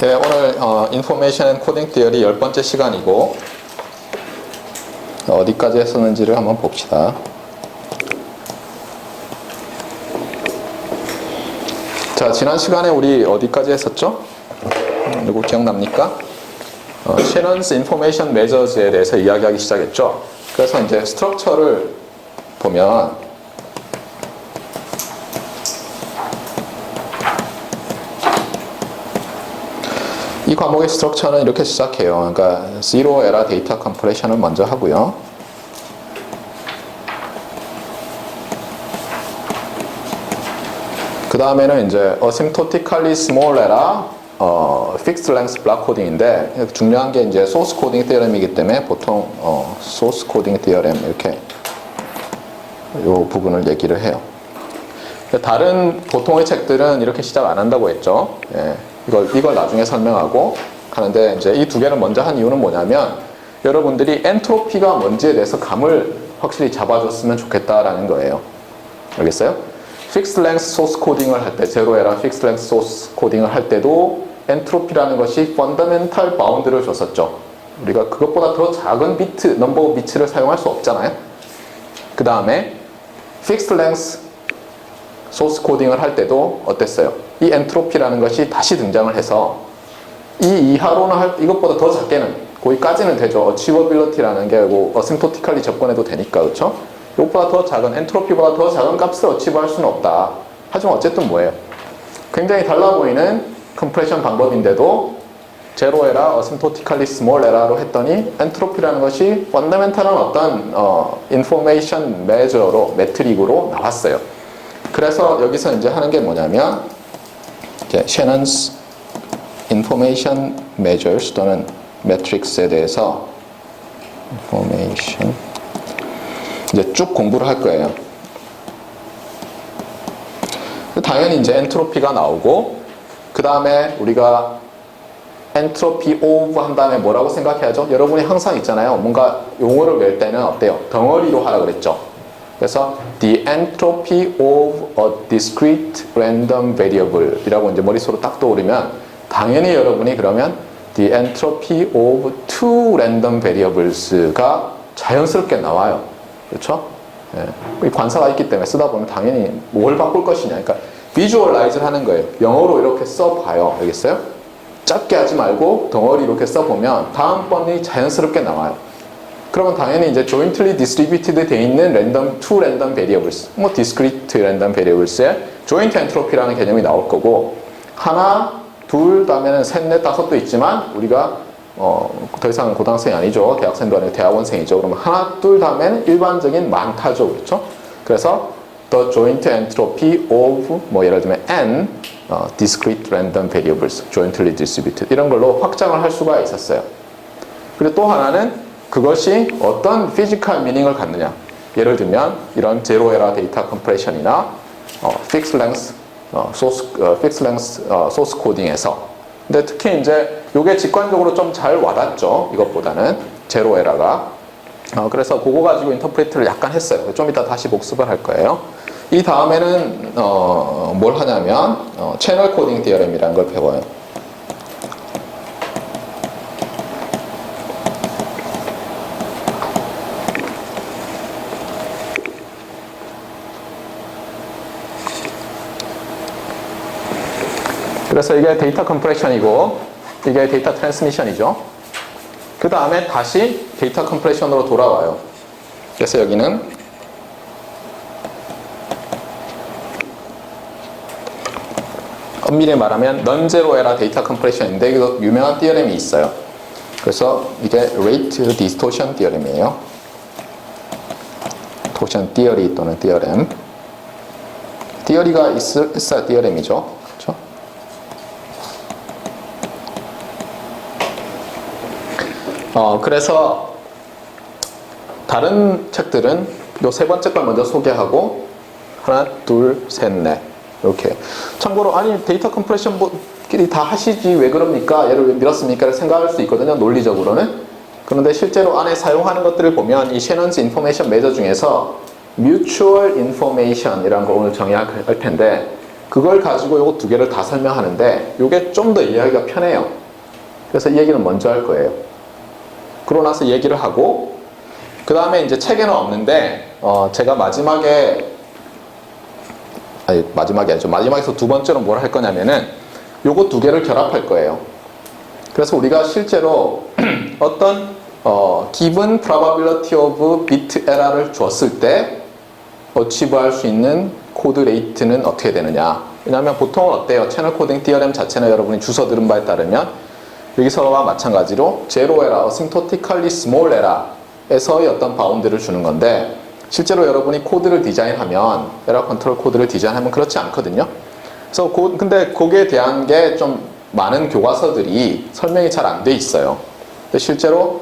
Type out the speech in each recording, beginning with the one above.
네, 오늘 인포메이션 앤 코딩 티어리 10번째 시간이고 어디까지 했었는지를 한번 봅시다. 자, 지난 시간에 우리 어디까지 했었죠? 누구 기억납니까? Shannon's Information Measures에 대해서 이야기하기 시작했죠. 그래서 이제 스트럭처를 보면 이 과목의 스트럭처는 이렇게 시작해요. 그러니까 Zero Error Data Compression을 먼저 하고요. 그 다음에는 이제 Asymptotically Small Error, Fixed Length Block Coding인데 중요한 게 이제 Source Coding Theorem이기 때문에 보통 Source Coding Theorem 이렇게 이 부분을 얘기를 해요. 다른 보통의 책들은 이렇게 시작 안 한다고 했죠. 예. 이걸 나중에 설명하고 하는데 이제 이 두 개를 먼저 한 이유는 뭐냐면 여러분들이 엔트로피가 뭔지에 대해서 감을 확실히 잡아줬으면 좋겠다라는 거예요. 알겠어요? Fixed Length Source Coding을 할 때, 제로 에러 Fixed Length Source Coding을 할 때도 엔트로피라는 것이 Fundamental Bound를 줬었죠. 우리가 그것보다 더 작은 비트, 넘버 오브 비트를 사용할 수 없잖아요. 그 다음에 Fixed Length 소스 코딩을 할 때도 어땠어요? 이 엔트로피라는 것이 다시 등장을 해서 이 이하로는 이것보다 더 작게는 거기까지는 되죠. 어치버빌리티라는 게 어심토티컬리 접근해도 되니까, 그렇죠? 이것보다 더 작은 엔트로피보다 더 작은 값을 어치브할 수는 없다. 하지만 어쨌든 뭐예요? 굉장히 달라 보이는 컴프레션 방법인데도 제로 에러, 어심토티컬리 스몰 에러로 했더니 엔트로피라는 것이 펀더멘탈한 어떤 인포메이션 메저로 매트릭으로 나왔어요. 그래서 여기서 이제 하는 게 뭐냐면 이제 Shannon's Information Measures 또는 Metrics에 대해서 Information 이제 쭉 공부를 할 거예요. 당연히 이제 엔트로피가 나오고 그 다음에 우리가 엔트로피 오브 한 다음에 뭐라고 생각해야죠? 여러분이 항상 있잖아요. 뭔가 용어를 외울 때는 어때요? 덩어리로 하라 그랬죠. 그래서 the entropy of a discrete random variable 이라고 이제 머릿속으로 딱 떠오르면 당연히 여러분이 그러면 the entropy of two random variables가 자연스럽게 나와요. 그렇죠? 예. 관사가 있기 때문에 쓰다 보면 당연히 뭘 바꿀 것이냐. 그러니까 visualize 하는 거예요. 영어로 이렇게 써봐요. 알겠어요? 짧게 하지 말고 덩어리 이렇게 써보면 다음번이 자연스럽게 나와요. 그러면 당연히 이제 jointly distributed 돼 있는 two random variables, 뭐 discrete random variables에 joint entropy라는 개념이 나올 거고 하나, 둘, 다음에는 셋, 넷, 다섯도 있지만 우리가 더 이상 고등학생이 아니죠. 대학생도 아니고 대학원생이죠. 그러면 하나, 둘 다음에는 일반적인 많다죠. 그렇죠? 그래서 the joint entropy of 뭐 예를 들면 n discrete random variables, jointly distributed 이런 걸로 확장을 할 수가 있었어요. 그리고 또 하나는 그것이 어떤 피지컬 미닝을 갖느냐. 예를 들면 이런 제로 에러 데이터 컴프레션이나 픽스 랭스 픽스 랭스 소스 코딩에서 근데 특히 이제 이게 직관적으로 좀 잘 와닿죠. 이것보다는 제로 에러가 그래서 그거 가지고 인터프리트를 약간 했어요. 좀 이따 다시 복습을 할 거예요. 이 다음에는 뭘 하냐면 채널 코딩 디어렘이라는 걸 배워요. 그래서 이게 데이터 컴프레션이고 이게 데이터 트랜스미션이죠. 그 다음에 다시 데이터 컴프레션으로 돌아와요. 그래서 여기는 엄밀히 말하면 non-zero error 데이터 컴프레션인데 이거 유명한 디어렘이 있어요. 그래서 이게 rate distortion 디어렘이에요. distortion theory 또는 디어렘. 디어리가 있어야 디어렘이죠. 그래서 다른 책들은 요 세 번째 걸 먼저 소개하고 하나, 둘, 셋, 넷 이렇게 참고로 아니 데이터 컴프레션끼리 다 하시지 왜 그럽니까? 얘를 왜 밀었습니까? 생각할 수 있거든요. 논리적으로는. 그런데 실제로 안에 사용하는 것들을 보면 이 Shannon's Information Measure 중에서 Mutual Information 이라는 걸 오늘 정의할 텐데 그걸 가지고 요거 두 개를 다 설명하는데 요게 좀 더 이해하기가 편해요. 그래서 이 얘기는 먼저 할 거예요. 그러고 나서 얘기를 하고 그 다음에 이제 책에는 없는데 제가 마지막에 아니죠. 마지막에서 두 번째로 뭘 할 거냐면은 요거 두 개를 결합할 거예요. 그래서 우리가 실제로 어떤 given probability of bit error를 줬을 때 achieve 할 수 있는 코드 레이트는 어떻게 되느냐. 왜냐하면 보통은 어때요? 채널 코딩 디어렘 자체는 여러분이 주워 들은 바에 따르면 여기서와 마찬가지로 제로 에러, asymptotically small error에서의 어떤 바운드를 주는 건데 실제로 여러분이 코드를 디자인하면 에러 컨트롤 코드를 디자인하면 그렇지 않거든요. 그래서 근데 거기에 대한 게 좀 많은 교과서들이 설명이 잘 안 돼 있어요. 근데 실제로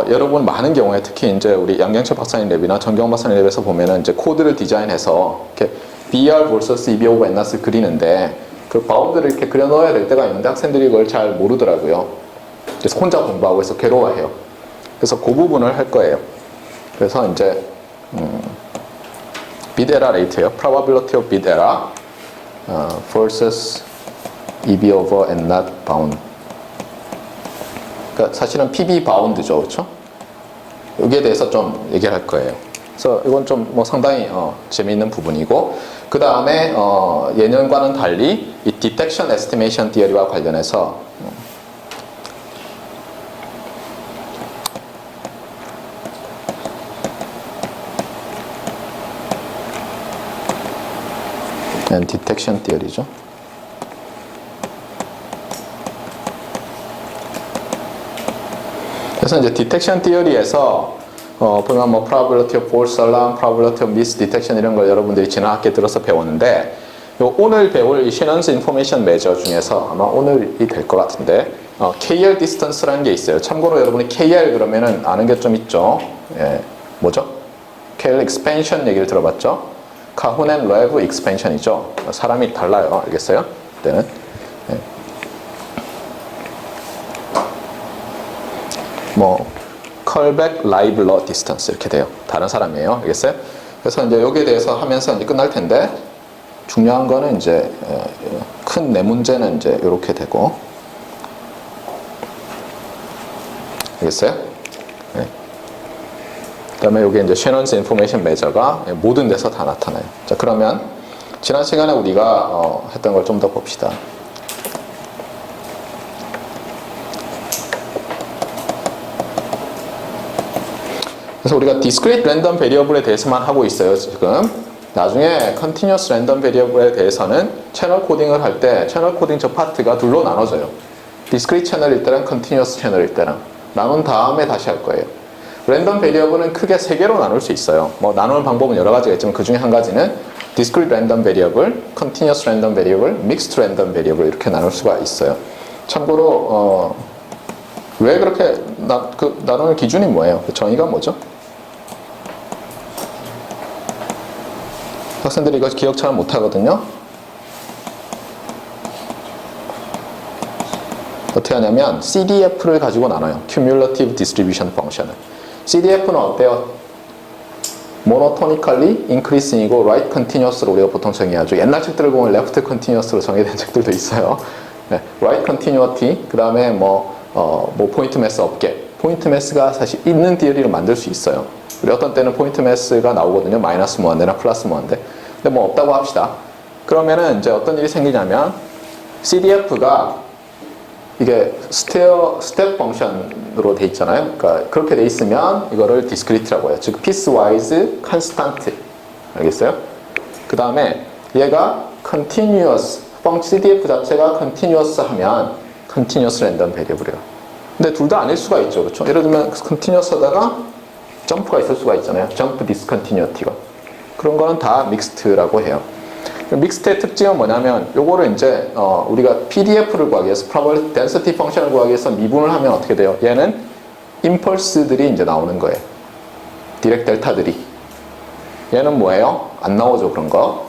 여러분 많은 경우에 특히 이제 우리 양경철 박사님 랩이나 정경 박사님 랩에서 보면은 이제 코드를 디자인해서 이렇게 BR vs EB 오브 NNAS를 그리는데 그 바운드를 이렇게 그려 넣어야 될 때가 있는데 학생들이 그걸 잘 모르더라고요. 그래서 혼자 공부하고 해서 괴로워해요. 그래서 그 부분을 할 거예요. 그래서 이제 bit error rate예요. probability of bit error versus EB over NNAT bound. 그러니까 사실은 PB 바운드죠, 그렇죠? 여기에 대해서 좀 얘기를 할 거예요. 그래서 이건 좀 뭐 상당히 재미있는 부분이고 그 다음에 예년과는 달리 이 detection estimation theory와 관련해서 detection theory죠. 그래서 이제 detection theory에서 보면 뭐 probability of false alarm, probability of misdetection 이런 걸 여러분들이 지난 학기에 들어서 배웠는데 오늘 배울 이 Shannon's information measure 중에서 아마 오늘이 될 것 같은데 KL distance라는 게 있어요. 참고로 여러분이 KL 그러면은 아는 게 좀 있죠. 예, 뭐죠? KL expansion 얘기를 들어봤죠? 카훈 앤 레브 expansion이죠. 사람이 달라요. 알겠어요? 그때는. 예. 뭐 컬백 라이블러 디스턴스 이렇게 돼요. 다른 사람이에요. 알겠어요? 그래서 이제 여기에 대해서 하면서 이제 끝날 텐데 중요한 거는 이제 큰 내 문제는 이제 이렇게 되고 알겠어요? 네. 그다음에 여기 이제 Shannon's information measure가 모든 데서 다 나타나요. 자, 그러면 지난 시간에 우리가 했던 걸 좀 더 봅시다. 그래서 우리가 discrete random variable에 대해서만 하고 있어요, 지금. 나중에 continuous random variable에 대해서는 채널 코딩을 할 때 채널 코딩 저 파트가 둘로 나눠져요. discrete 채널일 때랑 continuous 채널일 때랑 나눈 다음에 다시 할 거예요. 랜덤 베리어블은 크게 세 개로 나눌 수 있어요. 뭐 나누는 방법은 여러 가지가 있지만 그 중에 한 가지는 discrete random variable, continuous random variable, mixed random variable 이렇게 나눌 수가 있어요. 참고로 왜 그렇게 나누는 기준이 뭐예요? 그 정의가 뭐죠? 학생들이 이거 기억 잘 못하거든요. 어떻게 하냐면 CDF를 가지고 나눠요. Cumulative Distribution Function을. CDF는 어때요? Monotonically Increasing이고 Right Continuous로 우리가 보통 정의하죠. 옛날 책들을 보면 Left Continuous로 정의된 책들도 있어요. 네, Right Continuity, 그 다음에 뭐 포인트 매스 업계. 포인트 매스가 사실 있는 디어리를 만들 수 있어요. 우리 어떤 때는 포인트 매스가 나오거든요. 마이너스 무한대나 플러스 무한대. 근데 뭐 없다고 합시다. 그러면은 이제 어떤 일이 생기냐면 CDF가 이게 스텝 펑션으로 돼 있잖아요. 그러니까 그렇게 돼 있으면 이거를 discrete라고 해요. 즉 piecewise constant. 알겠어요? 그 다음에 얘가 continuous, CDF 자체가 continuous 하면 continuous random variable이에요. 근데 둘 다 아닐 수가 있죠. 그렇죠? 예를 들면 continuous 하다가 점프가 있을 수가 있잖아요. jump discontinuity가. 그런 거는 다 mixed라고 해요. 믹스트의 특징은 뭐냐면 요거를 이제 우리가 PDF를 구하기 위해서 probability density function을 구하기 위해서 미분을 하면 어떻게 돼요? 얘는 임펄스들이 이제 나오는 거예요. 디렉 델타들이. 얘는 뭐예요? 안 나오죠, 그런 거.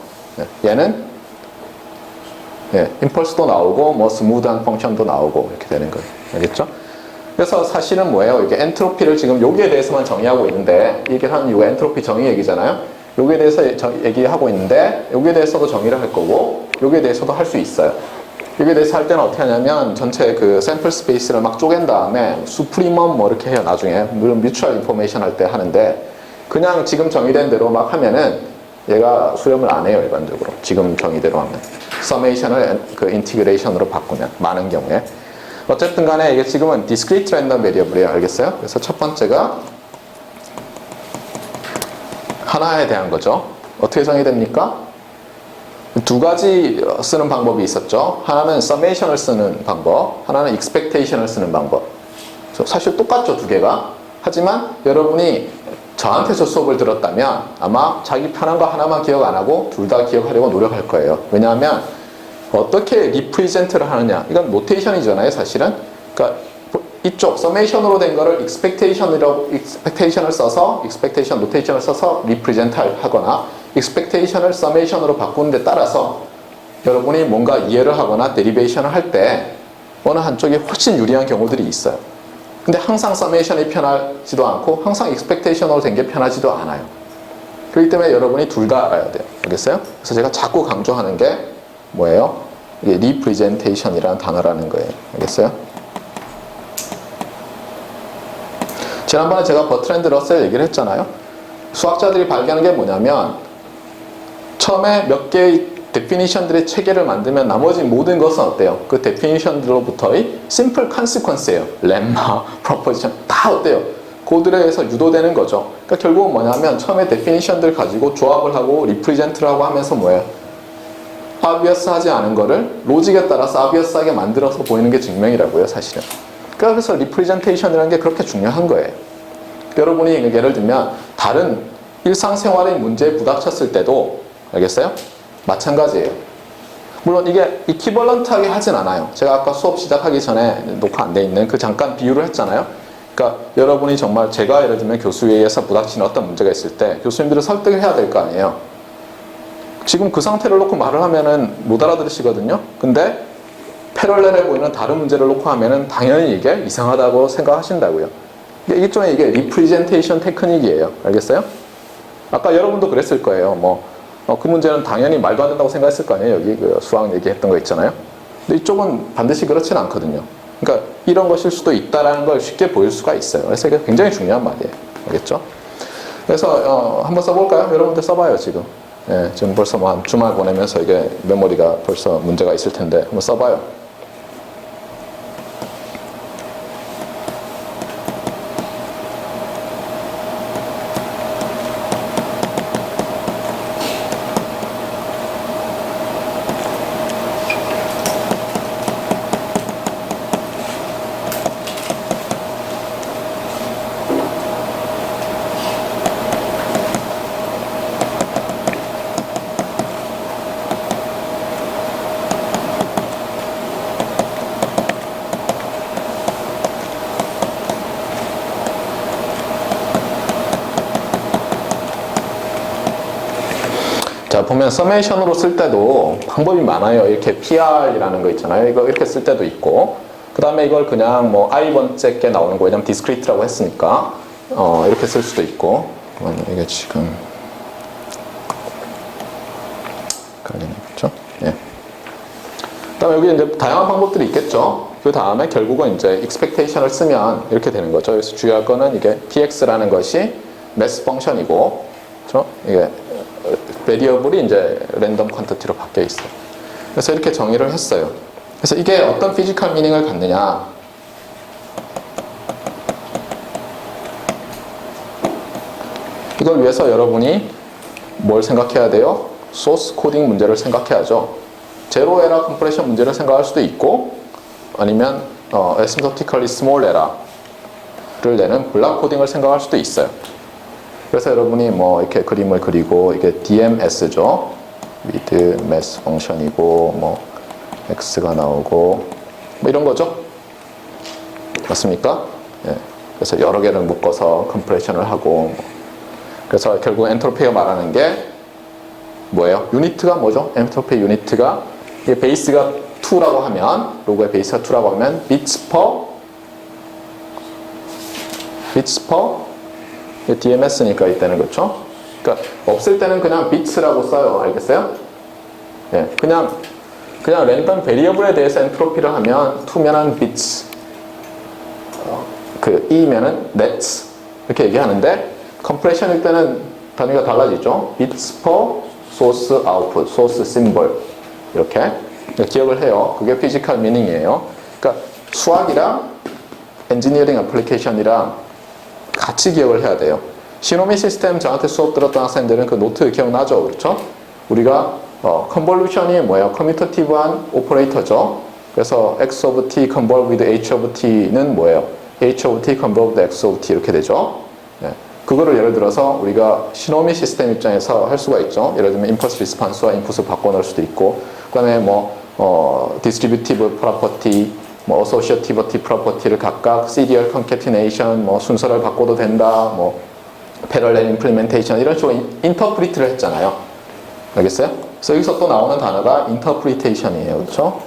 얘는 임펄스도 나오고 뭐 스무드한 펑션도 나오고 이렇게 되는 거예요. 알겠죠? 그래서 사실은 뭐예요? 이게 엔트로피를 지금 여기에 대해서만 정의하고 있는데 이게 하는 이유가 엔트로피 정의 얘기잖아요. 여기에 대해서 얘기하고 있는데 여기에 대해서도 정의를 할 거고 여기에 대해서도 할 수 있어요. 여기에 대해서 할 때는 어떻게 하냐면 전체 그 샘플 스페이스를 막 쪼갠 다음에 수프리멈 뭐 이렇게 해요. 나중에 물론 뮤추얼 인포메이션 할 때 하는데 그냥 지금 정의된 대로 막 하면은 얘가 수렴을 안 해요. 일반적으로 지금 정의대로 하면 서메이션을 그 인티그레이션으로 바꾸면 많은 경우에 어쨌든 간에 이게 지금은 discrete random variable이에요. 알겠어요? 그래서 첫 번째가 하나에 대한 거죠. 어떻게 정의됩니까? 두 가지 쓰는 방법이 있었죠. 하나는 summation을 쓰는 방법, 하나는 expectation을 쓰는 방법. 사실 똑같죠, 두 개가. 하지만 여러분이 저한테서 수업을 들었다면 아마 자기 편한 거 하나만 기억 안 하고 둘 다 기억하려고 노력할 거예요. 왜냐하면 어떻게 리프리젠트를 하느냐, 이건 노테이션이잖아요, 사실은. 그러니까 이쪽 서메이션으로 된 거를 expectation을 써서 expectation 노테이션을 써서 리프리젠트 하거나 expectation을 summation으로 바꾸는 데 따라서 여러분이 뭔가 이해를 하거나 데리베이션을 할 때 어느 한쪽이 훨씬 유리한 경우들이 있어요. 근데 항상 summation이 편하지도 않고 항상 expectation으로 된 게 편하지도 않아요. 그렇기 때문에 여러분이 둘 다 알아야 돼요. 알겠어요? 그래서 제가 자꾸 강조하는 게 뭐예요? 이게 representation이라는 단어라는 거예요. 알겠어요? 지난번에 제가 버트랜드 러셀 얘기를 했잖아요. 수학자들이 발견한 게 뭐냐면 처음에 몇 개의 데피니션들의 체계를 만들면 나머지 모든 것은 어때요? 그 데피니션들로부터의 심플 컨시퀀스예요. 렘마, 프로포지션 다 어때요? 그들에 의해서 유도되는 거죠. 그러니까 결국은 뭐냐면 처음에 데피니션들 가지고 조합을 하고 리프리젠트를 하고 하면서 뭐예요? obvious 하지 않은 거를 로직에 따라서 obvious하게 만들어서 보이는 게 증명이라고요, 사실은. 그래서 리프리젠테이션이라는 게 그렇게 중요한 거예요. 여러분이 예를 들면 다른 일상생활의 문제에 부닥쳤을 때도 알겠어요? 마찬가지예요. 물론 이게 이퀴벌런트하게 하진 않아요. 제가 아까 수업 시작하기 전에 녹화 안 돼 있는 그 잠깐 비유를 했잖아요. 그러니까 여러분이 정말 제가 예를 들면 교수회의에서 부닥치는 어떤 문제가 있을 때 교수님들을 설득을 해야 될 거 아니에요. 지금 그 상태를 놓고 말을 하면은 못 알아들으시거든요. 근데 패럴렐해 보이는 다른 문제를 놓고 하면은 당연히 이게 이상하다고 생각하신다고요. 일종의 이게 리프리젠테이션 테크닉이에요. 알겠어요? 아까 여러분도 그랬을 거예요. 그 문제는 당연히 말도 안 된다고 생각했을 거 아니에요. 여기 그 수학 얘기했던 거 있잖아요. 근데 이쪽은 반드시 그렇지는 않거든요. 그러니까 이런 것일 수도 있다라는 걸 쉽게 보일 수가 있어요. 그래서 이게 굉장히 중요한 말이에요. 알겠죠? 그래서 한번 써볼까요? 여러분들 써봐요, 지금. 예, 지금 벌써 뭐 한 주말 보내면서 이게 메모리가 벌써 문제가 있을 텐데 한번 써봐요. 자, 보면 서메이션으로 쓸 때도 방법이 많아요. 이렇게 PR이라는 거 있잖아요. 이거 이렇게 쓸 때도 있고, 그 다음에 이걸 그냥 뭐 i번째 게 나오는 거, 왜냐면 discrete라고 했으니까 이렇게 쓸 수도 있고. 이게 지금 걸리는 거죠. 예. 그 다음에 여기 이제 다양한 방법들이 있겠죠. 그 다음에 결국은 이제 expectation을 쓰면 이렇게 되는 거죠. 그래서 중요한 거는 이게 px라는 것이 mass 펑션이고, 그렇죠? 이게 베리어블이 이제 랜덤 퀀티티로 바뀌어 있어요. 그래서 이렇게 정의를 했어요. 그래서 이게 어떤 피지컬 미닝을 갖느냐? 이걸 위해서 여러분이 뭘 생각해야 돼요? 소스 코딩 문제를 생각해야죠. 제로 에러 컴프레션 문제를 생각할 수도 있고, 아니면 asymptotically small error를 내는 블락 코딩을 생각할 수도 있어요. 그래서 여러분이 뭐 이렇게 그림을 그리고 이게 DMS죠. with mass function이고 뭐 x가 나오고 뭐 이런 거죠. 맞습니까? 예. 그래서 여러 개를 묶어서 컴프레션을 하고 그래서 결국 엔트로피가 말하는 게 뭐예요? 유니트가 뭐죠? 엔트로피 유니트가 이게 베이스가 2라고 하면 로그의 베이스가 2라고 하면 bits per DMS니까 이때는 그렇죠? 그러니까 없을 때는 그냥 bits라고 써요. 알겠어요? 예, 그냥 랜덤 베리어블에 대해서 엔트로피를 하면 투면은 bits, 그 E면은 nets 이렇게 얘기하는데 컴프레션일 때는 단위가 달라지죠. bits per source output, source symbol 이렇게 기억을 해요. 그게 피지컬 미닝이에요. 그러니까 수학이랑 엔지니어링 애플리케이션이랑 같이 기억을 해야 돼요. 시노미 시스템 저한테 수업 들었던 학생들은 그 노트 기억나죠? 그렇죠? 우리가 컨볼루션이 뭐예요? 커뮤터티브한 오퍼레이터죠. 그래서 x of t convolve with h of t는 뭐예요? h of t convolve with x of t 이렇게 되죠. 네. 그거를 예를 들어서 우리가 시노미 시스템 입장에서 할 수가 있죠. 예를 들면 임펄스 리스판스와 인풋을 바꿔놓을 수도 있고, 그 다음에 디스트리뷰티브 프로퍼티, 어소시어티비티 프로퍼티를 각각 시리얼 컨캐티네이션, 순서를 바꿔도 된다, 패럴렐 임플리멘테이션 이런 식으로 인터프리트를 했잖아요. 알겠어요? 그래서 여기서 또 나오는 단어가 인터프리테이션이에요. 그렇죠?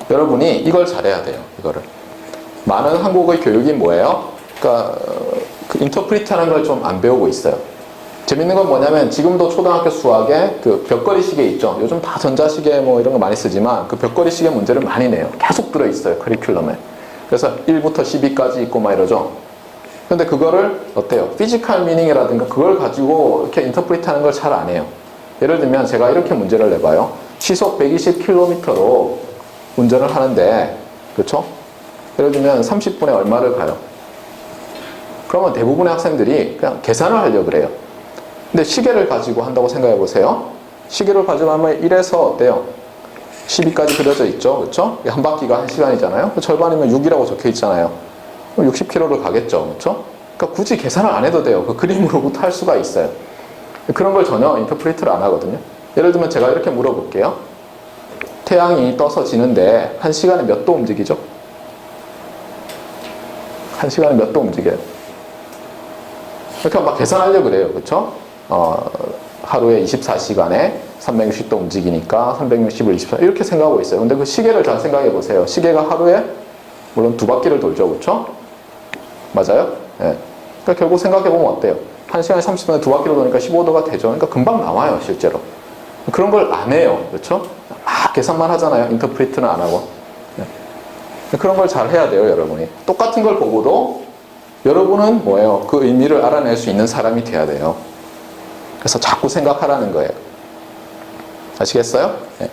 여러분이 이걸 잘해야 돼요. 이거를. 많은 한국의 교육이 뭐예요? 그러니까 그 인터프리트하는 걸 좀 안 배우고 있어요. 재밌는 건 뭐냐면 지금도 초등학교 수학에 그 벽걸이 시계 있죠. 요즘 다 전자시계 이런 거 많이 쓰지만 그 벽걸이 시계 문제를 많이 내요. 계속 들어있어요. 커리큘럼에. 그래서 1부터 12까지 있고 이러죠. 근데 그거를 어때요? 피지컬 미닝이라든가 그걸 가지고 이렇게 인터프리트 하는 걸 잘 안 해요. 예를 들면 제가 이렇게 문제를 내봐요. 시속 120km로 운전을 하는데, 그렇죠? 예를 들면 30분에 얼마를 가요? 그러면 대부분의 학생들이 그냥 계산을 하려고 그래요. 근데 시계를 가지고 한다고 생각해 보세요. 시계를 가지고 하면 1에서 어때요? 12까지 그려져 있죠. 그렇죠? 한 바퀴가 1시간이잖아요. 절반이면 6이라고 적혀 있잖아요. 60km를 가겠죠. 그렇죠? 그러니까 굳이 계산을 안 해도 돼요. 그 그림으로부터 할 수가 있어요. 그런 걸 전혀 인터프리트를 안 하거든요. 예를 들면 제가 이렇게 물어볼게요. 태양이 떠서 지는데 1시간에 몇 도 움직이죠? 1시간에 몇 도 움직여요? 이렇게 막 계산하려고 그래요. 그렇죠? 하루에 24시간에 360도 움직이니까 360을 24 이렇게 생각하고 있어요. 근데 그 시계를 잘 생각해 보세요. 시계가 하루에 물론 2바퀴를 돌죠. 그렇죠? 맞아요? 네. 그러니까 결국 생각해 보면 어때요? 1시간에 30분에 2바퀴를 도니까 15도가 되죠. 그러니까 금방 나와요, 실제로. 그런 걸 안 해요. 그렇죠? 막 계산만 하잖아요. 인터프리트는 안 하고. 네. 그런 걸 잘 해야 돼요, 여러분이. 똑같은 걸 보고도 여러분은 뭐예요? 그 의미를 알아낼 수 있는 사람이 돼야 돼요. 그래서 자꾸 생각하라는 거예요. 아시겠어요? 네.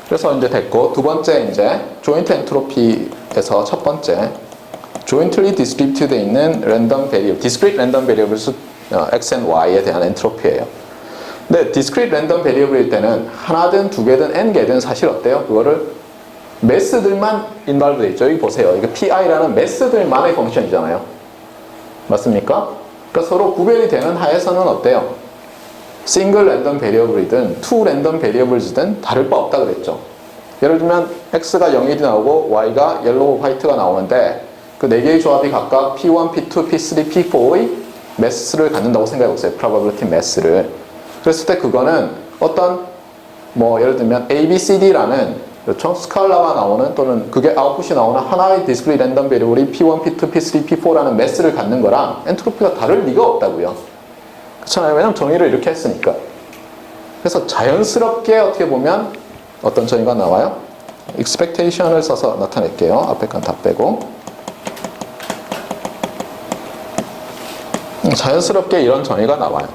그래서 이제 됐고, 두 번째 이제 조인트 엔트로피에서 첫 번째 jointly distributed 있는 랜덤 베리어블, discrete 랜덤 베리어블 x and y에 대한 엔트로피예요. 근데 discrete 랜덤 베리어블일 때는 하나든 두 개든 n 개든 사실 어때요? 그거를 매스들만 인발브 돼 있죠. 여기 보세요. 이거 pi라는 매스들만의 펑션이잖아요. 맞습니까? 그러니까 서로 구별이 되는 하에서는 어때요? 싱글 랜덤 베리어블이든 투 랜덤 베리어블이든 다를 바 없다 그랬죠. 예를 들면 x가 0일이 나오고 y가 옐로우 화이트가 나오는데 그 네 개의 조합이 각각 p1, p2, p3, p4의 매스를 갖는다고 생각해 보세요. probability 매스를. 그랬을 때 그거는 어떤 예를 들면 a, b, c, d라는 그렇죠? 스칼라가 나오는 또는 그게 아웃풋이 나오는 하나의 디스크릿 랜덤 베리어블이 p1, p2, p3, p4라는 매스를 갖는 거랑 엔트로피가 다를 리가 없다고요. 그렇잖아요. 왜냐면 정의를 이렇게 했으니까. 그래서 자연스럽게 어떻게 보면 어떤 정의가 나와요? expectation을 써서 나타낼게요. 앞에 건 다 빼고. 자연스럽게 이런 정의가 나와요.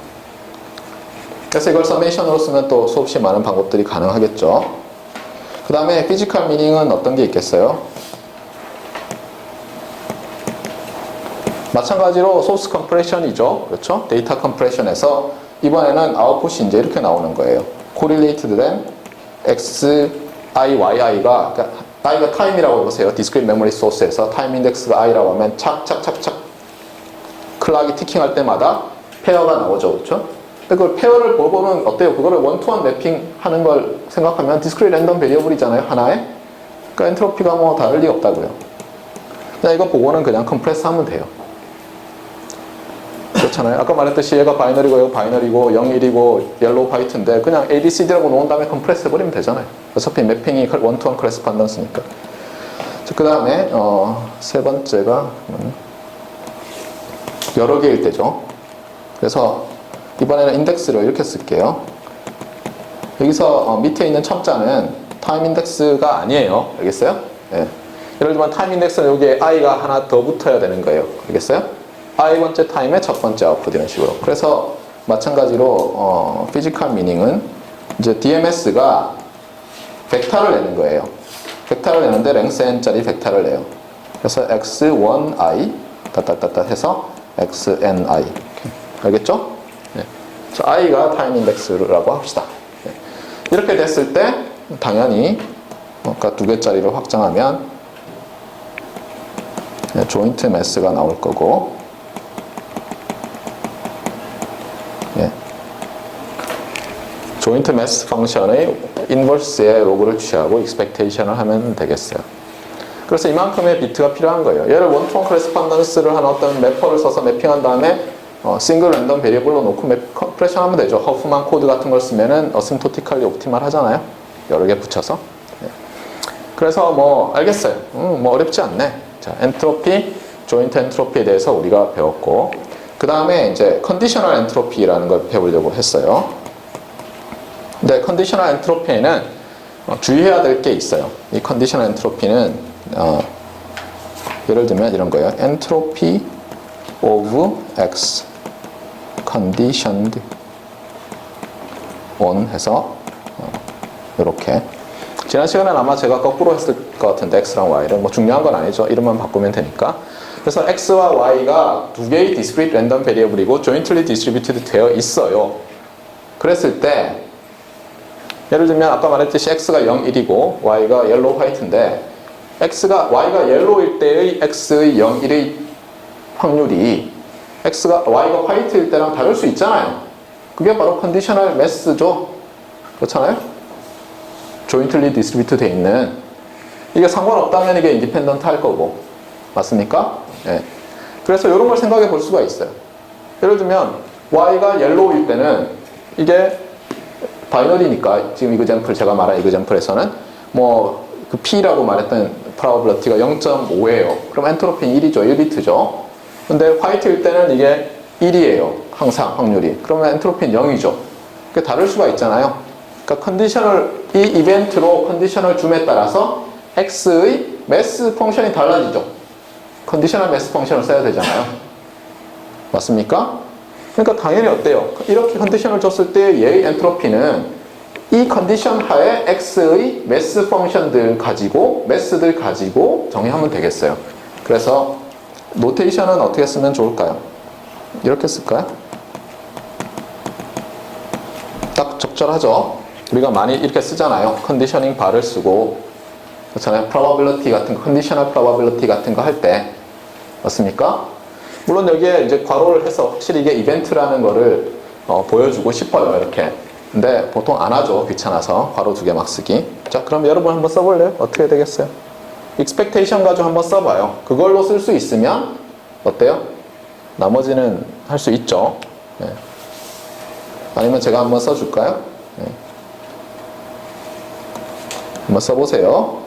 그래서 이걸 서메이션으로 쓰면 또 수없이 많은 방법들이 가능하겠죠. 그 다음에 피지컬 미닝은 어떤 게 있겠어요? 마찬가지로 소스 컴프레션이죠. 그렇죠? 데이터 컴프레션에서 이번에는 아웃풋이 이제 이렇게 나오는 거예요. correlated 된 x, i, yi가 그러니까 i가 타임이라고 해보세요. discrete memory source에서 타임 인덱스가 i라고 하면 착착착착 클락이 티킹할 때마다 페어가 나오죠. 그렇죠? 근데 그걸 페어를 보고는 어때요? 그거를 원투원 매핑 하는 걸 생각하면 디스크릿 랜덤 베리어블이잖아요. 하나에. 그러니까 엔트로피가 다를 리 없다고요. 그냥 이거 보고는 그냥 컴프레스 하면 돼요. 그렇잖아요. 아까 말했듯이 얘가 바이너리고 얘가 바이너리고 0, 1이고 옐로우 화이트인데 그냥 A, B, C, D라고 놓은 다음에 컴프레스 해버리면 되잖아요. 어차피 매핑이 원투원 크레스판던스니까. 그 다음에 세 번째가 여러 개일 때죠. 그래서 이번에는 인덱스를 이렇게 쓸게요. 여기서 밑에 있는 첨자는 타임 인덱스가 아니에요. 알겠어요? 예. 예를 들면 타임 인덱스는 여기에 i가 하나 더 붙어야 되는 거예요. 알겠어요? i 번째 타임의 첫 번째 아웃풋 이런 식으로. 그래서 마찬가지로 피지컬 미닝은 이제 DMS가 벡터를 내는 거예요. 벡터를 내는데 랭스 n짜리 벡터를 내요. 그래서 x1i 따따따따 해서 xni. 알겠죠? 네. i가 타임 인덱스라고 합시다. 네. 이렇게 됐을 때 당연히 아까 두 개짜리를 확장하면 조인트 매스가 나올 거고, 예. 조인트 매스 펑션의 인버스의 로그를 취하고 익스펙테이션을 하면 되겠어요. 그래서 이만큼의 비트가 필요한 거예요. 얘를 원투원 커레스폰던스를 한 어떤 매퍼를 써서 매핑한 다음에 싱글 랜덤 베리어블로 놓고 컴프레션 하면 되죠. 허프만 코드 같은 걸 쓰면은 어심토티컬리 옵티말 하잖아요. 여러 개 붙여서. 예. 그래서 뭐 알겠어요. 뭐 어렵지 않네. 자, 엔트로피, 조인트 엔트로피에 대해서 우리가 배웠고, 그 다음에 이제 컨디셔널 엔트로피라는 걸 배우려고 했어요. 근데 컨디셔널 엔트로피에는 주의해야 될 게 있어요. 이 컨디셔널 엔트로피는 예를 들면 이런 거예요. 엔트로피 of x conditioned on 해서 이렇게. 지난 시간에는 아마 제가 거꾸로 했을 것 같은데 x랑 y를 뭐 중요한 건 아니죠. 이름만 바꾸면 되니까. 그래서 x와 y가 두 개의 discrete random variable이고 jointly distributed 되어 있어요. 그랬을 때 예를 들면 아까 말했듯이 x가 0, 1이고 y가 yellow, white인데 y가 yellow일 때의 x의 0, 1의 확률이 y가 white일 때랑 다를 수 있잖아요. 그게 바로 conditional mass죠. 그렇잖아요. jointly distributed 돼 있는, 이게 상관없다면 이게 independent 할 거고, 맞습니까? 예. 그래서 이런 걸 생각해 볼 수가 있어요. 예를 들면 y가 yellow일 때는 이게 바이너리니까 지금 이그젬플 제가 말한 이그젬플에서는 뭐 그 p라고 말했던 probability가 0.5예요. 그럼 엔트로피는 1이죠. 1비트죠. 근데 화이트일 때는 이게 1이에요. 항상 확률이. 그러면 엔트로피는 0이죠. 그게 다를 수가 있잖아요. 그러니까 이 이벤트로 컨디셔널 줌에 따라서 x의 매스 펑션이 달라지죠. 컨디셔널 매스 펑션을 써야 되잖아요. 맞습니까? 그러니까 당연히 어때요? 이렇게 컨디션을 줬을 때 얘의 엔트로피는 이 컨디션 하에 x의 매스 펑션들 가지고, 매스들 가지고 정의하면 되겠어요. 그래서 노테이션은 어떻게 쓰면 좋을까요? 이렇게 쓸까요? 딱 적절하죠? 우리가 많이 이렇게 쓰잖아요. 컨디셔닝 바를 쓰고, 그렇잖아요. probability 같은 거, conditional probability 같은 거 할 때. 맞습니까? 물론 여기에 이제 괄호를 해서 확실히 이게 이벤트라는 거를 보여주고 싶어요. 이렇게. 근데 보통 안 하죠. 귀찮아서. 괄호 두 개 막 쓰기. 자, 그럼 여러분 한번 써볼래요? 어떻게 되겠어요? expectation 가지고 한번 써봐요. 그걸로 쓸 수 있으면 어때요? 나머지는 할 수 있죠. 네. 아니면 제가 한번 써줄까요? 네. 한번 써보세요.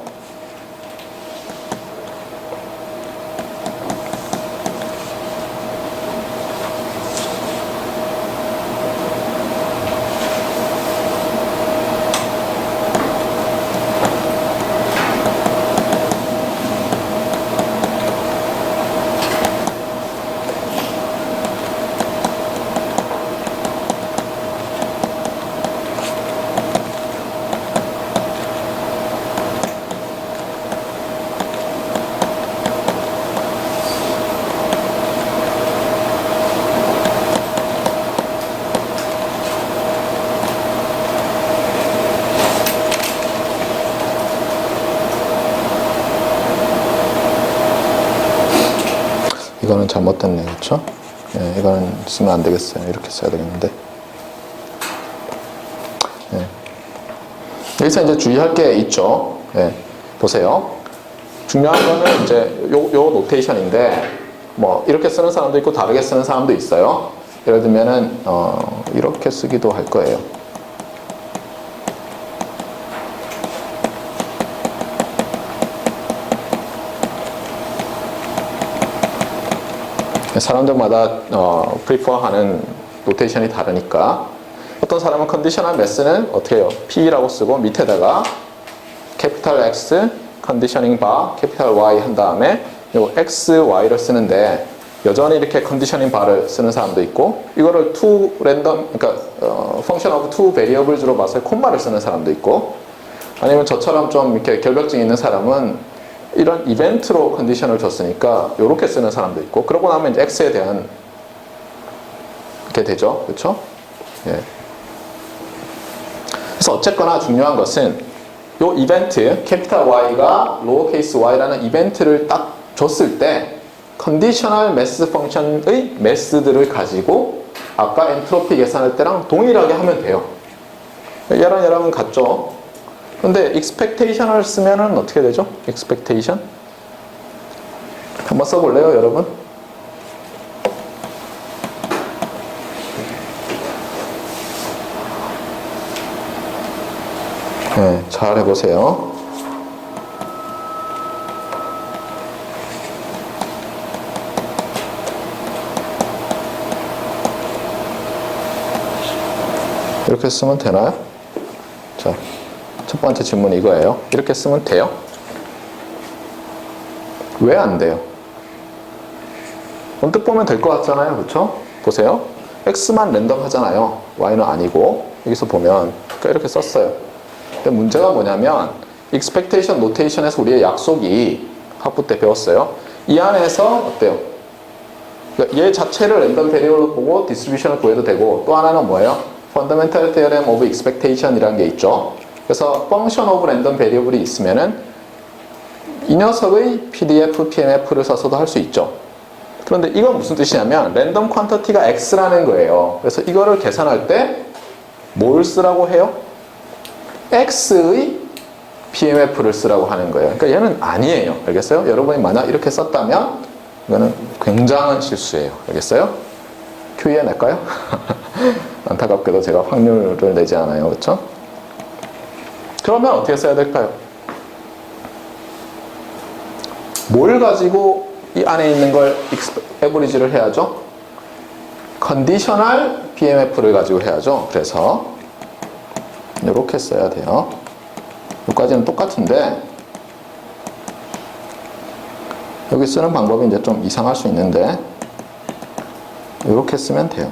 이거는 잘못됐네, 그렇죠? 예, 이거는 쓰면 안 되겠어요. 이렇게 써야 되겠는데. 예. 여기서 이제 주의할 게 있죠. 예, 보세요. 중요한 거는 이제 요 노테이션인데, 뭐 이렇게 쓰는 사람도 있고 다르게 쓰는 사람도 있어요. 예를 들면은 이렇게 쓰기도 할 거예요. 사람들마다 프리퍼하는 노테이션이 다르니까 어떤 사람은 컨디셔널 매스는 어떻게 해요? P라고 쓰고 밑에다가 캐피탈 X 컨디셔닝 바 캐피탈 Y 한 다음에 요 X, Y를 쓰는데 여전히 이렇게 컨디셔닝 바를 쓰는 사람도 있고 이거를 two 랜덤 그러니까 function of two variables로 봐서 콤마를 쓰는 사람도 있고 아니면 저처럼 좀 이렇게 결벽증이 있는 사람은 이런 이벤트로 컨디션을 줬으니까 이렇게 쓰는 사람도 있고 그러고 나면 이제 X에 대한 이렇게 되죠. 그렇죠? 예. 그래서 어쨌거나 중요한 것은 요 이벤트 캐피탈 Y가 로어 케이스 y라는 이벤트를 딱 줬을 때 컨디셔널 매스 펑션의 매스들을 가지고 아까 엔트로피 계산할 때랑 동일하게 하면 돼요. 얘랑 같죠? 근데 expectation을 쓰면은 어떻게 되죠? expectation? 한번 써볼래요, 여러분? 네, 잘 해보세요. 이렇게 쓰면 되나요? 자, 첫 번째 질문이 이거예요. 이렇게 쓰면 돼요? 왜 안 돼요? 언뜻 보면 될 것 같잖아요. 그렇죠? 보세요. X만 랜덤 하잖아요. Y는 아니고 여기서 보면 이렇게 썼어요. 근데 문제가 뭐냐면 expectation notation에서 우리의 약속이 학부 때 배웠어요. 이 안에서 어때요? 얘 자체를 랜덤 베리어블로 보고 디스트리뷰션을 구해도 되고 또 하나는 뭐예요? Fundamental Theorem of Expectation 이라는 게 있죠. 그래서 Function of Random Variable이 있으면은 이 녀석의 PDF, PMF를 써서도 할 수 있죠. 그런데 이건 무슨 뜻이냐면 랜덤 퀀터티가 X라는 거예요. 그래서 이거를 계산할 때 뭘 쓰라고 해요? X의 PMF를 쓰라고 하는 거예요. 그러니까 얘는 아니에요. 알겠어요? 여러분이 만약 이렇게 썼다면 이거는 굉장한 실수예요. 알겠어요? QE 낼까요? 안타깝게도 제가 확률을 내지 않아요. 그렇죠? 그러면 어떻게 써야 될까요? 뭘 가지고 이 안에 있는 걸 에버리지를 해야죠? 컨디셔널 BMF를 가지고 해야죠. 그래서 이렇게 써야 돼요. 여기까지는 똑같은데 여기 쓰는 방법이 이제 좀 이상할 수 있는데 이렇게 쓰면 돼요.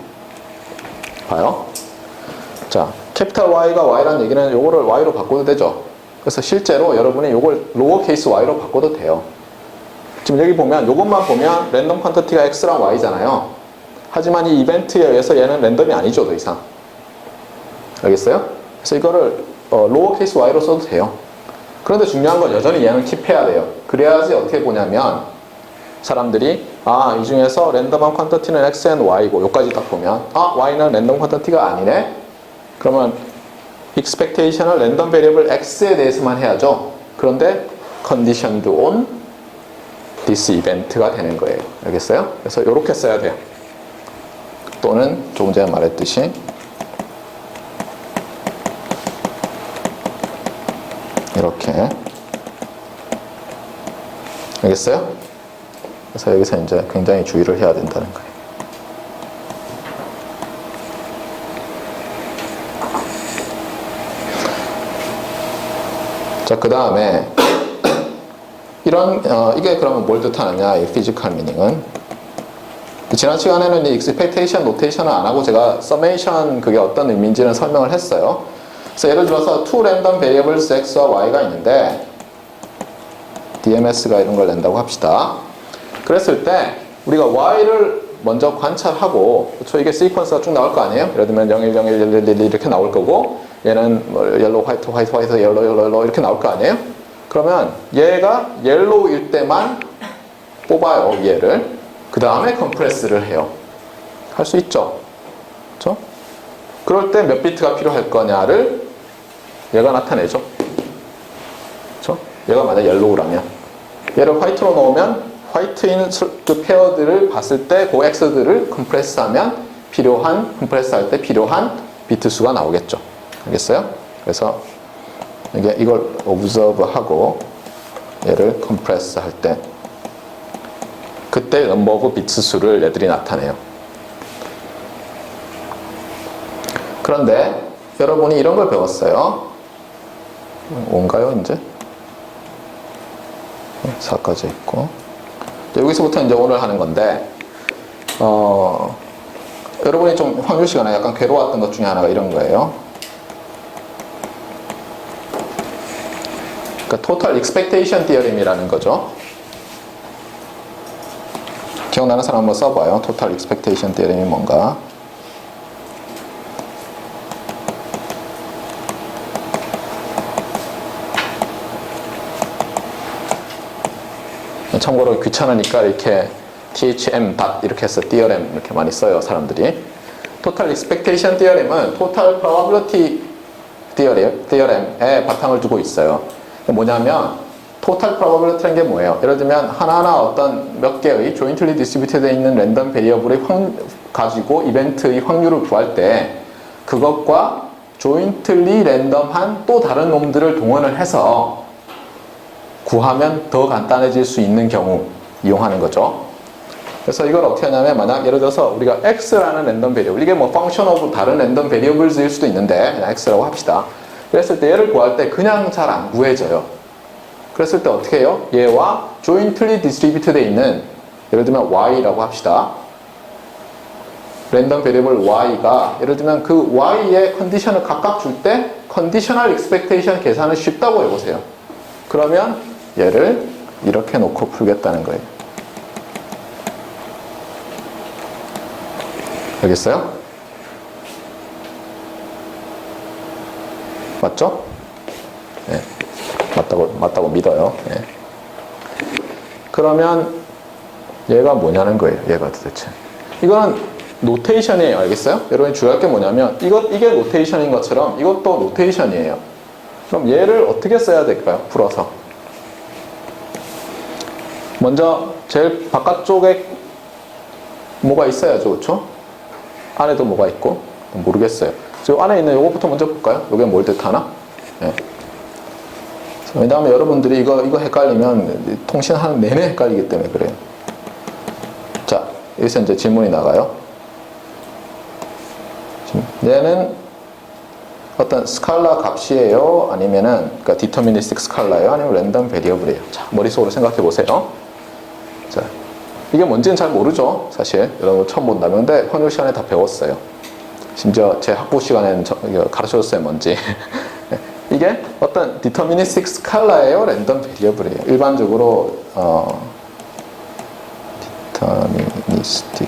봐요. 자, 캐피탈 Y가 Y라는 얘기는 요거를 Y로 바꿔도 되죠. 그래서 실제로 여러분이 요걸 로어 케이스 Y로 바꿔도 돼요. 지금 여기 보면 요것만 보면 랜덤 퀀터티가 X랑 Y잖아요. 하지만 이 이벤트에 의해서 얘는 랜덤이 아니죠, 더 이상. 알겠어요? 그래서 이거를 로어 케이스 Y로 써도 돼요. 그런데 중요한 건 여전히 얘는 킵해야 돼요. 그래야지 어떻게 보냐면 사람들이 이 중에서 랜덤한 퀀터티는 X and Y고 요까지 딱 보면 Y는 랜덤 퀀터티가 아니네? 그러면 expectation을 랜덤 베리어블 X에 대해서만 해야죠. 그런데 conditioned on this event가 되는 거예요. 알겠어요? 그래서 이렇게 써야 돼요. 또는 조금 전에 말했듯이 이렇게. 알겠어요? 그래서 여기서 이제 굉장히 주의를 해야 된다는 거예요. 자, 그 다음에 이런 이게 그러면 뭘 뜻하느냐? 이 피지컬 미닝은 지난 시간에는 이 expectation notation을 안 하고 제가 summation 그게 어떤 의미인지는 설명을 했어요. 그래서 예를 들어서 two random variables x와 y가 있는데 DMS가 이런 걸 낸다고 합시다. 그랬을 때 우리가 y를 먼저 관찰하고 그렇죠? 이게 시퀀스가 쭉 나올 거 아니에요? 예를 들면 0, 1, 0, 1, 1, 1, 1 이렇게 나올 거고 얘는 뭐 옐로우, 화이트, 화이트, 화이트, 옐로우, 옐로우 이렇게 나올 거 아니에요? 그러면 얘가 옐로우일 때만 뽑아요, 얘를. 그 다음에 컴프레스를 해요. 할 수 있죠? 그렇죠? 그럴 때 몇 비트가 필요할 거냐를 얘가 나타내죠. 그렇죠? 얘가 만약 옐로우라면 얘를 화이트로 넣으면 화이트인 그 페어들을 봤을 때 그 X들을 컴프레스하면 컴프레스할 때 필요한 비트 수가 나오겠죠. 알겠어요? 그래서 이걸 observe 하고 얘를 컴프레스 할 때 그때 넘버 오브 비트 수를 얘들이 나타내요. 그런데 여러분이 이런 걸 배웠어요. 뭔가요, 이제? 4까지 있고. 여기서부터 이제 오늘 하는 건데, 여러분이 좀 확률 시간에 약간 괴로웠던 것 중에 하나가 이런 거예요. 그러니까 Total Expectation Theorem이라는 거죠. 기억나는 사람 한번 써봐요. Total Expectation Theorem이 뭔가. 참고로 귀찮으니까 이렇게 THM 이렇게 해서 theorem 이렇게 많이 써요, 사람들이. Total Expectation Theorem은 Total Probability Theorem에 바탕을 두고 있어요. 뭐냐면 Total Probability라는 게 뭐예요? 예를 들면 하나하나 어떤 몇 개의 jointly distributed 되어 있는 랜덤 베리어블을 가지고 이벤트의 확률을 구할 때 그것과 jointly 랜덤한 또 다른 놈들을 동원을 해서 구하면 더 간단해질 수 있는 경우 이용하는 거죠. 그래서 이걸 어떻게 하냐면 만약 예를 들어서 우리가 x라는 랜덤 베리어블, 이게 뭐 펑션 오브 다른 랜덤 베리어블일 수도 있는데 그냥 x라고 합시다. 그랬을 때 얘를 구할 때 그냥 잘 안 구해져요. 그랬을 때 어떻게 해요? 얘와 jointly distributed 되어 있는 예를 들면 y라고 합시다. 랜덤 베리어블 y가 예를 들면 그 y의 컨디션을 각각 줄 때 컨디셔널 익스펙테이션 계산을 쉽다고 해보세요. 그러면 얘를 이렇게 놓고 풀겠다는 거예요. 알겠어요? 맞죠? 네. 맞다고 믿어요. 네. 그러면 얘가 뭐냐는 거예요. 얘가 도대체. 이거는 노테이션이에요. 알겠어요? 여러분이 주의할 게 뭐냐면 이게 노테이션인 것처럼 이것도 노테이션이에요. 그럼 얘를 어떻게 써야 될까요? 풀어서. 먼저 제일 바깥쪽에 뭐가 있어야죠. 그렇죠? 안에도 뭐가 있고 모르겠어요. 지금 안에 있는 요거부터 먼저 볼까요? 요게 뭘 뜻하나? 네. 왜냐하면 여러분들이 이거 헷갈리면 통신하는 내내 헷갈리기 때문에 그래요. 자, 여기서 이제 질문이 나가요. 얘는 어떤 스칼라 값이에요? 아니면은 그러니까 디터미니스틱 스칼라예요? 아니면 랜덤 베리어블이에요? 자, 머릿속으로 생각해 보세요. 자, 이게 뭔지는 잘 모르죠, 사실. 여러분 처음 본다면. 근데 확률 시간에 다 배웠어요. 심지어 제 학부 시간에는 가르쳐줬어요, 뭔지. 이게 어떤 디터미니스틱 스칼라예요? 랜덤 베리어블이에요? 일반적으로 디터미니스틱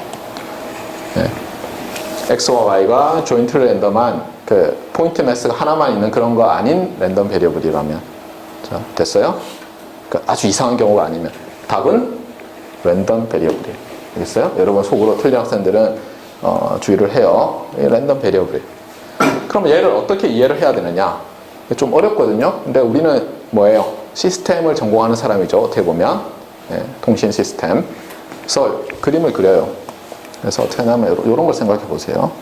X와 Y가 조인트를 랜덤한 그 포인트 매스가 하나만 있는 그런 거 아닌 랜덤 베리어블이라면. 자, 됐어요? 그러니까 아주 이상한 경우가 아니면 답은 랜덤 베리어블이에요. 알겠어요? 여러분 속으로 틀린 학생들은 주의를 해요. 랜덤 베리어블이에요. 그럼 얘를 어떻게 이해를 해야 되느냐? 좀 어렵거든요. 근데 우리는 뭐예요? 시스템을 전공하는 사람이죠. 어떻게 보면 통신 시스템. 그래서 그림을 그려요. 그래서 어떻게 하냐면 이런 걸 생각해 보세요.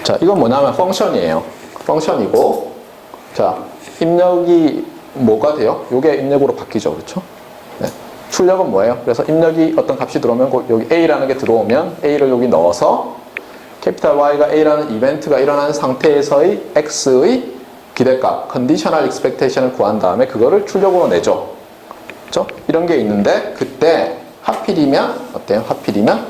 자, 이건 뭐냐면 펑션이에요. 펑션이고, 자, 입력이 뭐가 돼요? 이게 입력으로 바뀌죠. 그렇죠? 네. 출력은 뭐예요? 그래서 입력이 어떤 값이 들어오면 여기 A라는 게 들어오면 A를 여기 넣어서 캐피탈 Y가 A라는 이벤트가 일어나는 상태에서의 X의 기대값, 컨디셔널 익스펙테이션을 구한 다음에 그거를 출력으로 내죠. 그렇죠? 이런 게 있는데 그때 하필이면 어때요? 하필이면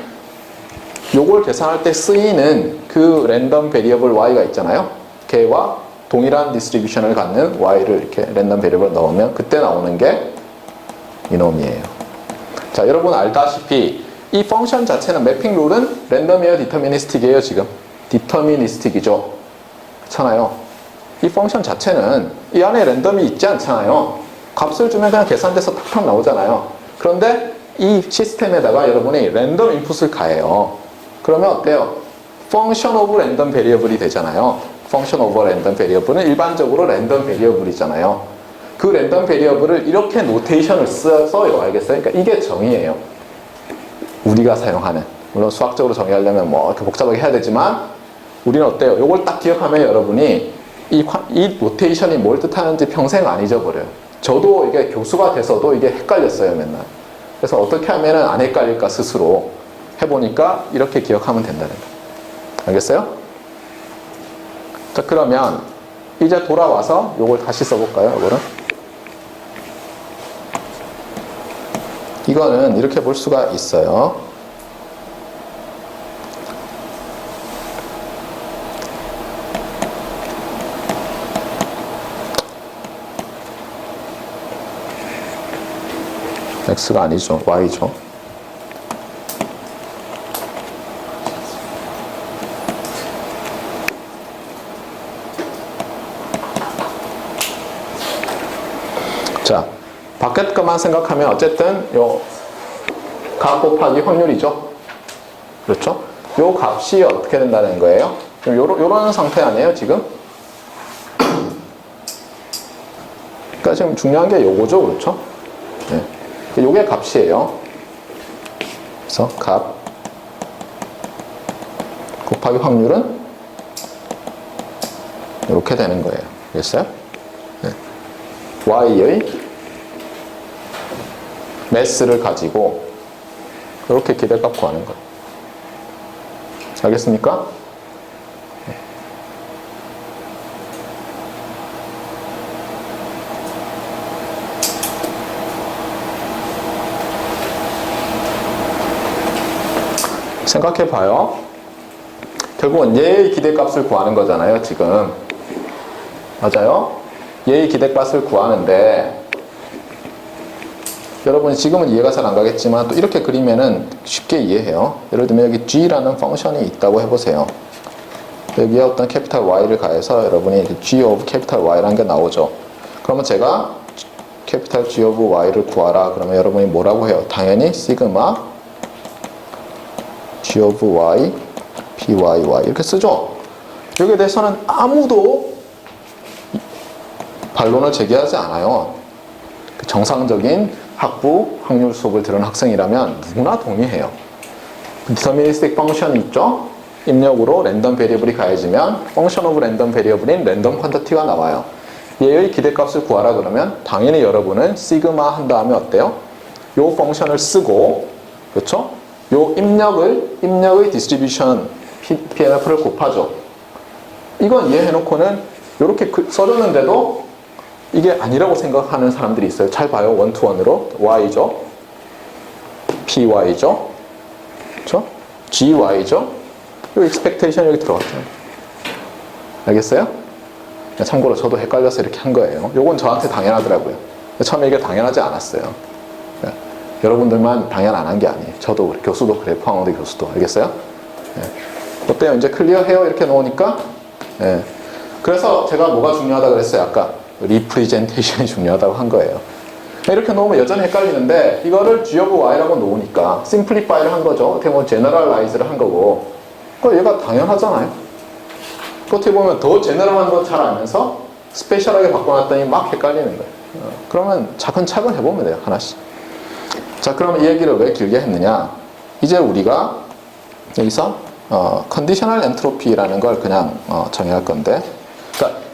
요걸 계산할 때 쓰이는 그 랜덤 베리어블 Y가 있잖아요. 걔와 동일한 디스트리뷰션을 갖는 Y를 이렇게 랜덤 베리어블 넣으면 그때 나오는 게 이놈이에요. 자, 여러분 알다시피 이 펑션 자체는 매핑 룰은 랜덤이에요, 디터미니스틱이에요, 지금? 디터미니스틱이죠. 그렇잖아요. 이 펑션 자체는 이 안에 랜덤이 있지 않잖아요. 값을 주면 그냥 계산돼서 탁탁 나오잖아요. 그런데 이 시스템에다가 여러분이 랜덤 인풋을 가해요. 그러면 어때요? 펑션 오브 랜덤 베리어블이 되잖아요. 펑션 오브 랜덤 베리어블은 일반적으로 랜덤 베리어블이잖아요. 그 랜덤 베리어블을 이렇게 노테이션을 써요. 알겠어요? 그러니까 이게 정의예요. 우리가 사용하는. 물론 수학적으로 정의하려면 뭐 이렇게 복잡하게 해야 되지만 우리는 어때요? 이걸 딱 기억하면 여러분이 이 노테이션이 뭘 뜻하는지 평생 안 잊어버려요. 저도 이게 교수가 돼서도 이게 헷갈렸어요, 맨날. 그래서 어떻게 하면 안 헷갈릴까 스스로. 해보니까 이렇게 기억하면 된다는 거예요. 알겠어요? 자, 그러면 이제 돌아와서 요걸 다시 써볼까요? 요거는 이거는 이렇게 볼 수가 있어요. x가 아니죠. y죠. 자, 밖에 것만 생각하면 어쨌든 요 값 곱하기 확률이죠. 그렇죠? 요 값이 어떻게 된다는 거예요? 요런 상태 아니에요, 지금? 그러니까 지금 중요한 게 요거죠, 그렇죠? 네. 요게 값이에요. 그래서 값 곱하기 확률은 이렇게 되는 거예요. 알겠어요? 네. y의 매스를 가지고 이렇게 기대값 구하는 거예요. 알겠습니까? 네. 생각해 봐요. 결국은 얘의 기대값을 구하는 거잖아요, 지금. 맞아요? 얘의 기대값을 구하는데, 여러분 지금은 이해가 잘 안 가겠지만 또 이렇게 그리면은 쉽게 이해해요. 예를 들면 여기 g라는 펑션이 있다고 해보세요. 여기에 어떤 캐피탈 Y를 가해서 여러분이 g of 캐피탈 Y라는 게 나오죠. 그러면 제가 캐피탈 G of Y를 구하라. 그러면 여러분이 뭐라고 해요? 당연히 시그마 G of Y, PYY 이렇게 쓰죠. 여기에 대해서는 아무도 반론을 제기하지 않아요. 정상적인 학부 확률 수업을 들은 학생이라면 누구나 동의해요. 디터미니스틱 펑션이 있죠. 입력으로 랜덤 베리어블이 가해지면 펑션 오브 랜덤 베리어블인 랜덤 퀀터티가 나와요. 얘의 기대값을 구하라 그러면 당연히 여러분은 시그마 한 다음에 어때요? 요 펑션을 쓰고, 그렇죠? 요 입력의 디스트리뷰션 PNF를 곱하죠. 이건 이해해놓고는 이렇게 써줬는데도 이게 아니라고 생각하는 사람들이 있어요. 잘 봐요. 원투원으로 y죠, py죠, 그렇죠? gy죠. 이 expectation 여기 들어갔잖아요. 알겠어요? 참고로 저도 헷갈려서 이렇게 한 거예요. 요건 저한테 당연하더라고요. 처음에 이게 당연하지 않았어요. 여러분들만 당연 안 한 게 아니에요. 저도 그래, 교수도 그래, 포항어대 교수도. 알겠어요? 네. 어때요? 이제 클리어해요? 이렇게 놓으니까. 네. 그래서 제가 뭐가 중요하다 그랬어요? 아까 리프리젠테이션이 중요하다고 한 거예요. 이렇게 놓으면 여전히 헷갈리는데 이거를 G of Y라고 놓으니까 심플리파이를 한 거죠. 어떻게 보면 제너럴라이즈를 한 거고, 얘가 당연하잖아요. 어떻게 보면 더 제너럴한 거 잘 알면서 스페셜하게 바꿔놨더니 막 헷갈리는 거예요. 그러면 차근차근 해보면 돼요. 하나씩. 자, 그럼 이 얘기를 왜 길게 했느냐? 이제 우리가 여기서 컨디셔널 엔트로피라는 걸 그냥 정의할 건데,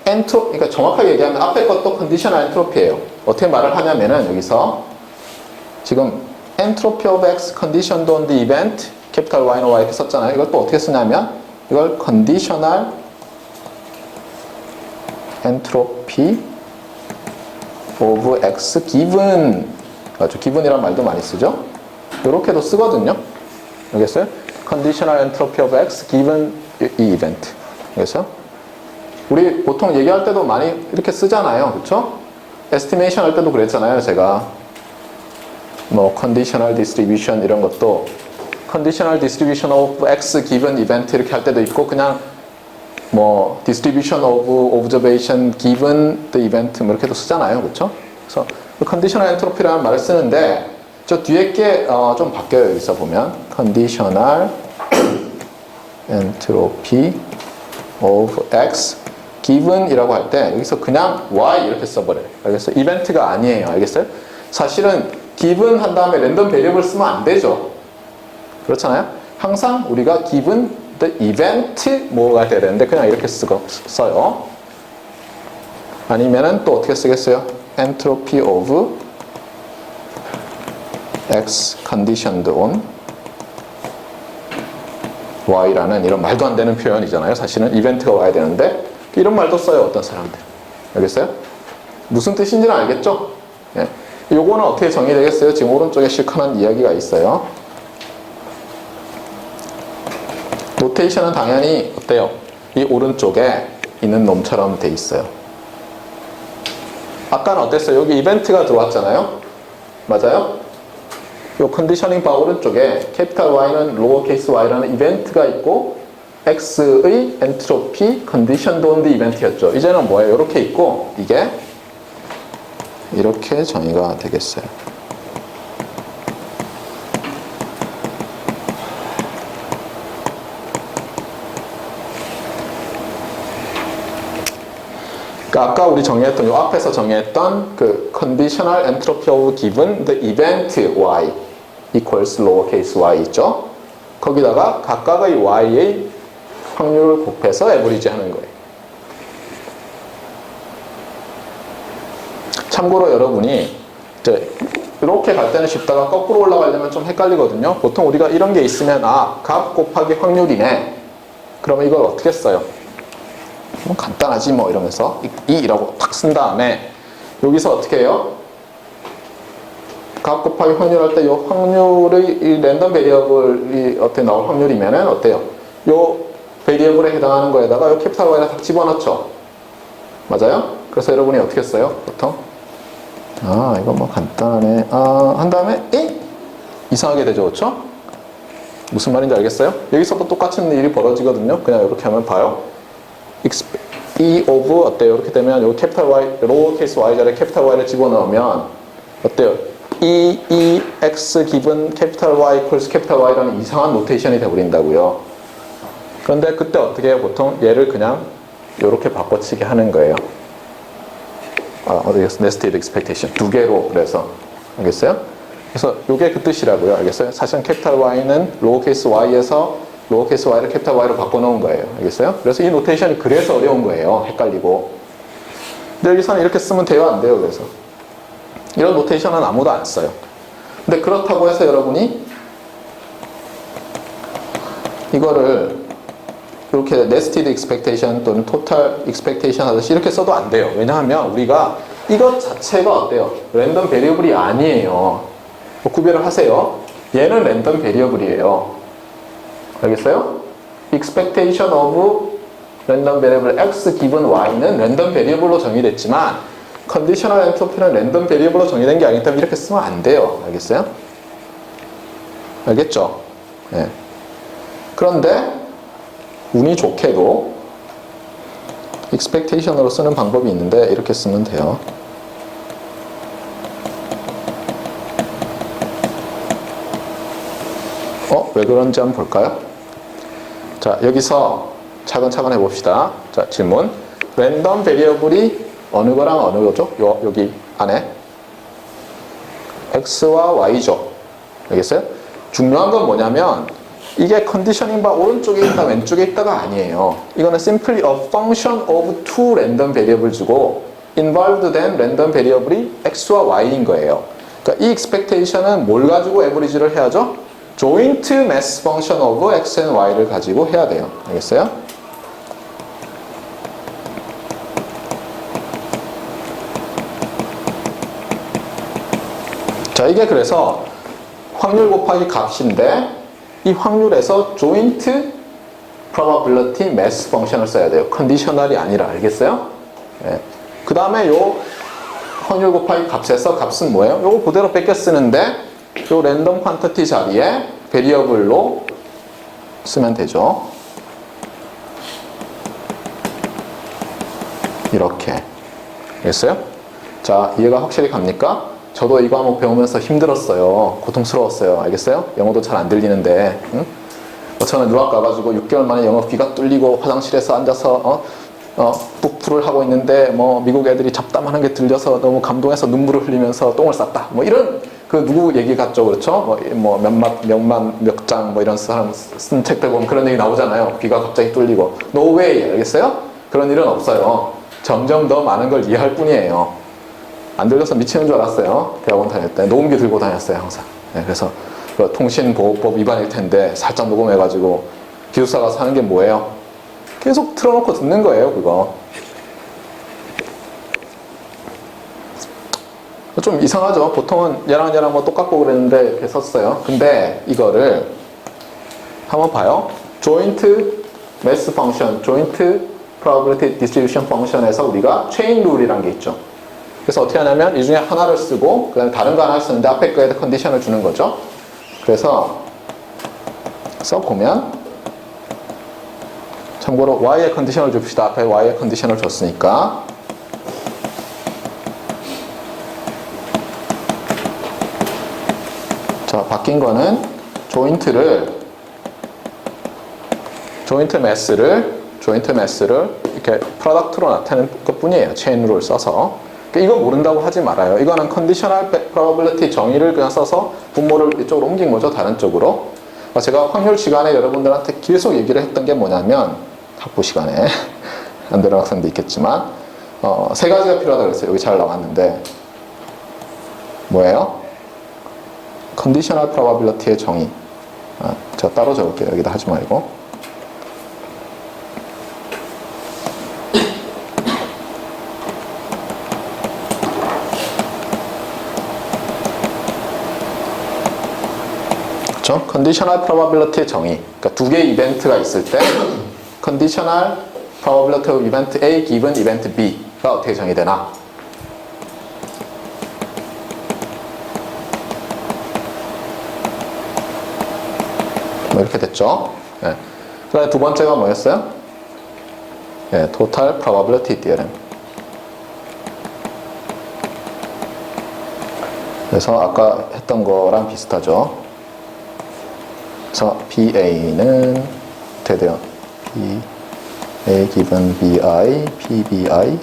그러니까 정확하게 얘기하면 앞에 것도 컨디셔널 엔트로피예요. 어떻게 말을 하냐면은 여기서 지금 entropy of x conditioned on the event capital Y나 Y 이렇게 썼잖아요. 이걸 또 어떻게 쓰냐면 이걸 conditional entropy of x given, 맞죠? given이란 말도 많이 쓰죠. 이렇게도 쓰거든요. 알겠어요? conditional entropy of x given 이 event. 알겠어요? 우리 보통 얘기할 때도 많이 이렇게 쓰잖아요. 그렇죠? estimation 할 때도 그랬잖아요. 제가 뭐 conditional distribution 이런 것도 conditional distribution of x given event 이렇게 할 때도 있고, 그냥 뭐 distribution of observation given the event 뭐 이렇게도 쓰잖아요. 그렇죠? 그래서 conditional entropy라는 말을 쓰는데 저 뒤에 게 좀 바뀌어요. 여기서 보면 conditional entropy of x given 이라고 할 때 여기서 그냥 y 이렇게 써버려요. 알겠어요? 이벤트가 아니에요. 알겠어요? 사실은 given 한 다음에 랜덤 베리어블 쓰면 안 되죠. 그렇잖아요? 항상 우리가 given the event 뭐가 돼야 되는데 그냥 이렇게 써요. 아니면은 또 어떻게 쓰겠어요? entropy of x conditioned on y라는 이런 말도 안 되는 표현이잖아요. 사실은 이벤트가 와야 되는데 이런 말도 써요. 어떤 사람들. 알겠어요? 무슨 뜻인지는 알겠죠? 예. 요거는 어떻게 정의되겠어요? 지금 오른쪽에 실컷한 이야기가 있어요. 노테이션은 당연히 어때요? 이 오른쪽에 있는 놈처럼 돼 있어요. 아까는 어땠어요? 여기 이벤트가 들어왔잖아요. 맞아요? 요 컨디셔닝 바 오른쪽에 캐피탈 Y는 로어 케이스 y라는 이벤트가 있고 X의 엔트로피 컨디션드 온드 이벤트였죠. 이제는 뭐예요? 이렇게 있고 이게 이렇게 정의가 되겠어요. 그러니까 아까 우리 정의했던 요 앞에서 정의했던 그 conditional entropy of given the event y equals lowercase y 있죠? 거기다가 각각의 y의 확률을 곱해서 에버리지 하는 거예요. 참고로 여러분이 이제 이렇게 갈 때는 쉽다가 거꾸로 올라가려면 좀 헷갈리거든요. 보통 우리가 이런 게 있으면 값 곱하기 확률이네. 그러면 이걸 어떻게 써요? 뭐 간단하지 뭐 이러면서 이라고 탁 쓴 다음에 여기서 어떻게 해요? 값 곱하기 확률 할 때 이 확률의 이 랜덤 베리어블이 어떻게 나올 확률이면은 어때요? 요 베리어블에 해당하는 거에다가 요 캐피탈 Y를 딱 집어넣죠. 맞아요? 그래서 여러분이 어떻게 써요? 보통 이거 뭐 간단하네. 한 다음에 이상하게 되죠, 그렇죠? 무슨 말인지 알겠어요? 여기서도 똑같은 일이 벌어지거든요. 그냥 이렇게 하면 봐요. E of 어때요? 이렇게 되면 요 캐피탈 Y, 로어 케이스 Y 자리에 캐피탈 Y를 집어넣으면 어때요? E X 기분 캐피탈 Y equals 캐피탈 Y라는 이상한 노테이션이 되어버린다고요. 그런데 그때 어떻게 해요? 보통 얘를 그냥 이렇게 바꿔치기 하는 거예요. 어디였어? nested expectation. 두 개로 그래서. 알겠어요? 그래서 요게 그 뜻이라고요. 알겠어요? 사실은 캐피탈 Y는 로어 케이스 Y에서 로어 케이스 Y를 캐피탈 Y로 바꿔놓은 거예요. 알겠어요? 그래서 이 노테이션이 그래서 어려운 거예요. 헷갈리고. 근데 여기서는 이렇게 쓰면 돼요? 안 돼요? 그래서. 이런 노테이션은 아무도 안 써요. 근데 그렇다고 해서 여러분이 이거를 이렇게 nested expectation 또는 total expectation 하듯이 이렇게 써도 안 돼요. 왜냐하면 우리가 이것 자체가 어때요? 랜덤 베리어블이 아니에요. 구별을 하세요. 얘는 랜덤 베리어블이에요. 알겠어요? expectation of 랜덤 베리어블 x given y는 랜덤 베리어블로 정의됐지만 컨디셔널 엔트로피는 랜덤 베리어블로 정의된 게 아니기 때문에 이렇게 쓰면 안 돼요. 알겠어요? 알겠죠? 네. 그런데 운이 좋게도 expectation으로 쓰는 방법이 있는데 이렇게 쓰면 돼요. 왜 그런지 한번 볼까요? 자, 여기서 차근차근 해봅시다. 자, 질문. 랜덤 베리어블이 어느 거랑 어느 거죠? 여기 안에 x와 y죠. 알겠어요? 중요한 건 뭐냐면 이게 컨디셔닝 바 오른쪽에 있다 왼쪽에 있다가 아니에요. 이거는 simply a function of two random variables고 involved then random variable이 x와 y인 거예요. 그러니까 이 expectation은 뭘 가지고 average를 해야죠? joint mass function of x and y를 가지고 해야 돼요. 알겠어요? 자, 이게 그래서 확률 곱하기 값인데 이 확률에서 joint probability mass function을 써야 돼요. 컨디셔널이 아니라. 알겠어요? 네. 그 다음에 요 확률 곱하기 값에서 값은 뭐예요? 요거 그대로 뺏겨 쓰는데 요 랜덤 퀀티티 자리에 베리어블로 쓰면 되죠. 이렇게. 알겠어요? 자, 이해가 확실히 갑니까? 저도 이 과목 배우면서 힘들었어요. 고통스러웠어요. 알겠어요? 영어도 잘 안 들리는데. 응? 저는 유학 가가지고 6개월 만에 영어 귀가 뚫리고 화장실에서 앉아서 북풀을 하고 있는데 뭐 미국 애들이 잡담하는 게 들려서 너무 감동해서 눈물을 흘리면서 똥을 쌌다. 뭐 이런 그 누구 얘기 같죠, 그렇죠? 뭐 몇 장 뭐 이런 사람 쓴 책들 보면 그런 얘기 나오잖아요. 귀가 갑자기 뚫리고. No way. 알겠어요? 그런 일은 없어요. 점점 더 많은 걸 이해할 뿐이에요. 안 들려서 미치는 줄 알았어요. 대학원 다닐 때 녹음기 들고 다녔어요, 항상. 네, 그래서 그 통신보호법 위반일 텐데 살짝 녹음해가지고 기숙사 가서 하는 게 뭐예요? 계속 틀어놓고 듣는 거예요, 그거. 좀 이상하죠? 보통은 얘랑 뭐 똑같고 그랬는데 이렇게 썼어요. 근데 이거를 한번 봐요. joint mass function, joint probability distribution function에서 우리가 chain rule이란 게 있죠. 그래서 어떻게 하냐면 이 중에 하나를 쓰고 그 다음에 다른 거 하나를 쓰는데 앞에 거에다 컨디션을 주는 거죠. 그래서 써보면 참고로 y의 컨디션을 줍시다. 앞에 y의 컨디션을 줬으니까 자, 바뀐 거는 조인트 매스를 이렇게 프로덕트로 나타내는 것 뿐이에요. 체인 룰을 써서. 이거 모른다고 하지 말아요. 이거는 컨디셔널 프로버빌리티 정의를 그냥 써서 분모를 이쪽으로 옮긴 거죠. 다른 쪽으로. 제가 확률 시간에 여러분들한테 계속 얘기를 했던 게 뭐냐면 학부 시간에 안 들은 학생도 있겠지만 세 가지가 필요하다고 그랬어요. 여기 잘 나왔는데 뭐예요? 컨디셔널 프로버빌리티의 정의. 제가 따로 적을게요. 여기다 하지 말고. 그렇죠? 컨디셔널 프로버빌리티의 정의. 그러니까 두 개의 이벤트가 있을 때 컨디셔널 프로버빌리티 of 이벤트 A given 이벤트 B가 어떻게 정의되나? 뭐 이렇게 됐죠? 네. 그다음에 두 번째가 뭐였어요? 네, total probability theorem. 그래서 아까 했던 거랑 비슷하죠. 그래서 BA는 어떻게 돼요? A given BI, PBI,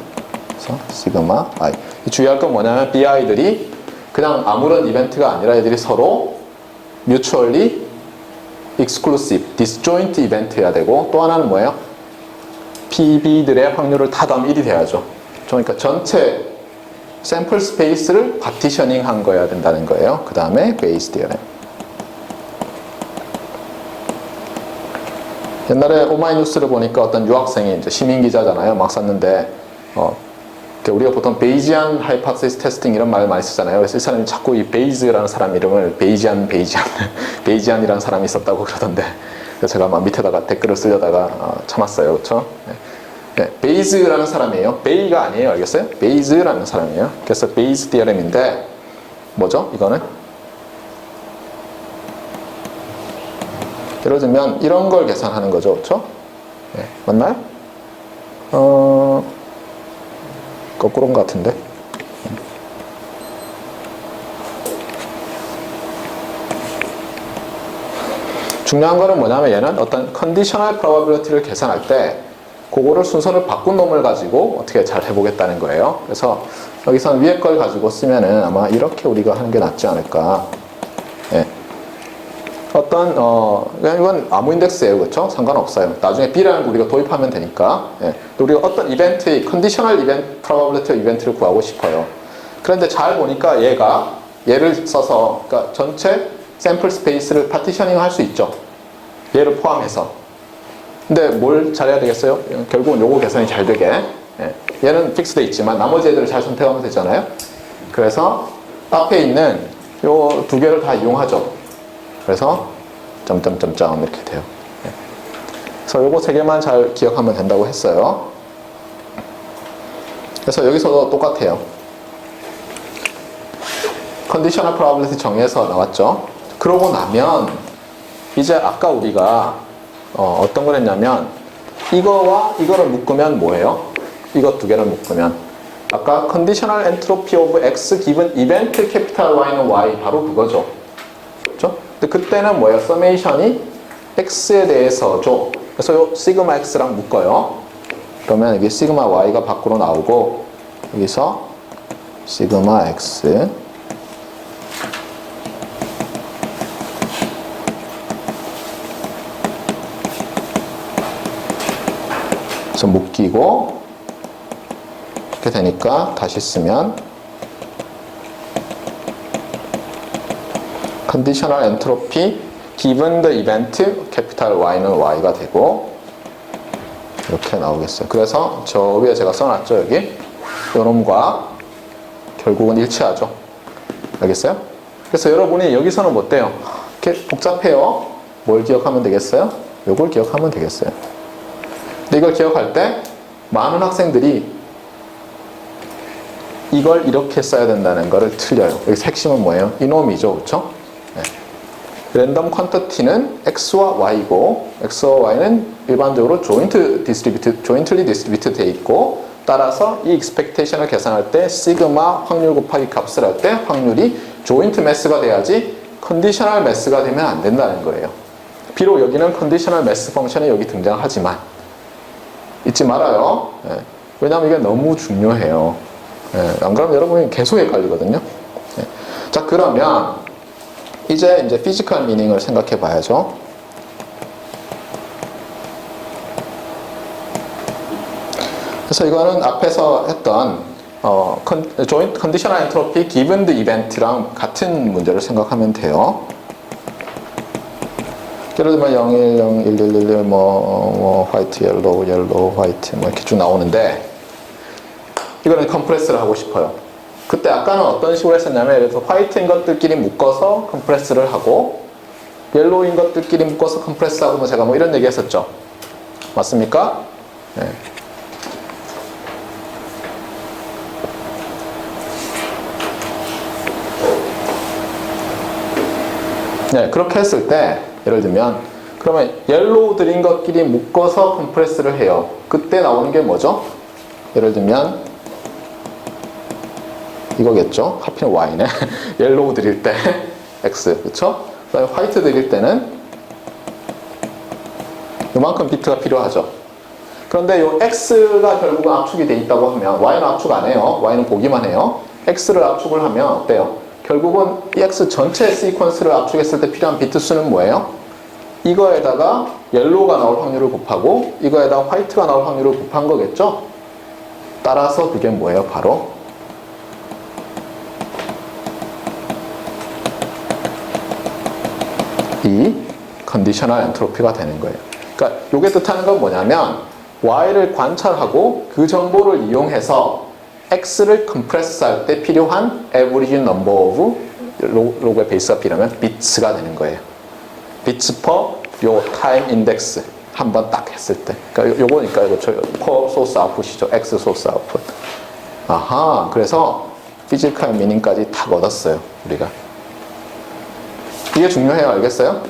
그래서 시그마 I. 주의할 건 뭐냐면 BI들이 그냥 아무런 이벤트가 아니라 애들이 서로 mutually exclusive, disjoint 이벤트여야 되고 또 하나는 뭐예요? PB들의 확률을 다 더하면 1이 돼야죠. 그러니까 전체 샘플 스페이스를 파티셔닝 한 거여야 된다는 거예요. 그 다음에 베이스 디어렘. 옛날에 오마이뉴스를 보니까 어떤 유학생이 이제 시민 기자잖아요. 막 썼는데 우리가 보통 베이지안 하이파테시스 테스팅 이런 말 많이 쓰잖아요. 그래서 이 사람이 자꾸 이 베이즈라는 사람 이름을 베이지안이라는 사람이 있었다고 그러던데 그래서 제가 막 밑에다가 댓글을 쓰려다가 참았어요. 그렇죠? 네, 베이즈라는 사람이에요. 베이가 아니에요. 알겠어요? 베이즈라는 사람이에요. 그래서 베이즈 디어렘인데 뭐죠? 이거는? 예를 들면 이런 걸 계산하는 거죠. 그렇죠? 네, 맞나요? 거꾸로인 것 같은데. 중요한 거는 뭐냐면 얘는 어떤 컨디셔널 프로버빌리티를 계산할 때 그거를 순서를 바꾼 놈을 가지고 어떻게 잘 해보겠다는 거예요. 그래서 여기서는 위에 걸 가지고 쓰면은 아마 이렇게 우리가 하는 게 낫지 않을까. 예. 어떤 이건 아무 인덱스예요. 그렇죠? 상관없어요. 나중에 B라는 거 우리가 도입하면 되니까. 예. 우리가 어떤 이벤트의 컨디셔널 이벤트 프로버빌리티 이벤트를 구하고 싶어요. 그런데 잘 보니까 얘를 써서 그러니까 전체 샘플 스페이스를 파티셔닝 할 수 있죠. 얘를 포함해서. 근데 뭘 잘해야 되겠어요? 결국은 요거 계산이 잘 되게. 예. 얘는 픽스돼 있지만 나머지 애들을 잘 선택하면 되잖아요. 그래서 앞에 있는 요 두 개를 다 이용하죠. 그래서 점점점점 이렇게 돼요. 예. 그래서 요거 세 개만 잘 기억하면 된다고 했어요. 그래서 여기서도 똑같아요. 컨디셔널 프로버빌리티 정의에서 나왔죠. 그러고 나면 이제 아까 우리가 어떤 걸 했냐면 이거와 이거를 묶으면 뭐예요? 이거 두 개를 묶으면 아까 컨디셔널 엔트로피 오브 X 기분 이벤트 캐피탈 Y는 Y 바로 그거죠. 그렇죠? 근데 그때는 뭐예요? 서메이션이 X에 대해서 줘. 그래서 요 시그마 X랑 묶어요. 그러면 여기 시그마 Y가 밖으로 나오고 여기서 시그마 X 그래서 묶이고 이렇게 되니까 다시 쓰면 컨디셔널 엔트로피 given the event capital Y는 Y가 되고 이렇게 나오겠어요. 그래서 저 위에 제가 써놨죠. 여기 요놈과 결국은 일치하죠. 알겠어요? 그래서 여러분이 여기서는 뭐 어때요? 이렇게 복잡해요. 뭘 기억하면 되겠어요? 요걸 기억하면 되겠어요. 근데 이걸 기억할 때 많은 학생들이 이걸 이렇게 써야 된다는 거를 틀려요. 여기서 핵심은 뭐예요? 이놈이죠. 그렇죠? 네. 랜덤 퀀터티는 X와 Y고 X와 Y는 일반적으로 jointly distributed 돼 있고 따라서 이 expectation을 계산할 때 시그마 확률 곱하기 값을 할 때 확률이 joint mass가 돼야지 conditional mass가 되면 안 된다는 거예요. 비록 여기는 conditional mass 펑션이 여기 등장하지만 잊지 말아요. 네. 왜냐하면 이게 너무 중요해요. 네. 안 그러면 여러분이 계속 헷갈리거든요. 네. 자, 그러면 이제 피지컬 미닝을 생각해 봐야죠. 그래서 이거는 앞에서 했던 conditional entropy given the event랑 같은 문제를 생각하면 돼요. 예를 들면 01, 0, 1, 1, 1, 1, 화이트, 옐로우, 화이트 이렇게 쭉 나오는데 이거는 컴프레스를 하고 싶어요. 그때 아까는 어떤 식으로 했었냐면 예를 들어서 화이트인 것들끼리 묶어서 컴프레스를 하고 옐로우인 것들끼리 묶어서 컴프레스하고 제가 이런 얘기 했었죠. 맞습니까? 네. 네, 그렇게 했을 때 예를 들면 그러면 옐로우들인 것끼리 묶어서 컴프레스를 해요. 그때 나오는 게 뭐죠? 예를 들면 이거겠죠? 하필 Y네. 옐로우 드릴 때 X, 그쵸? 그 다음에 화이트 드릴 때는 이만큼 비트가 필요하죠. 그런데 이 X가 결국은 압축이 돼 있다고 하면 Y는 압축 안 해요. Y는 보기만 해요. X를 압축을 하면 어때요? 결국은 이 X 전체 시퀀스를 압축했을 때 필요한 비트 수는 뭐예요? 이거에다가 옐로우가 나올 확률을 곱하고 이거에다가 화이트가 나올 확률을 곱한 거겠죠? 따라서 그게 뭐예요? 바로 이 컨디셔널 엔트로피가 되는 거예요. 그러니까 이게 뜻하는 건 뭐냐면 Y를 관찰하고 그 정보를 이용해서 X를 컴프레스 할 때 필요한 average number of 로그의 베이스가 필요하면 bits가 되는 거예요. bits per 요 time index 한번 딱 했을 때. 그러니까 요거니까 이거 per source output이죠. X source output. 아하, 그래서 physical meaning까지 다 얻었어요, 우리가. 이게 중요해요. 알겠어요?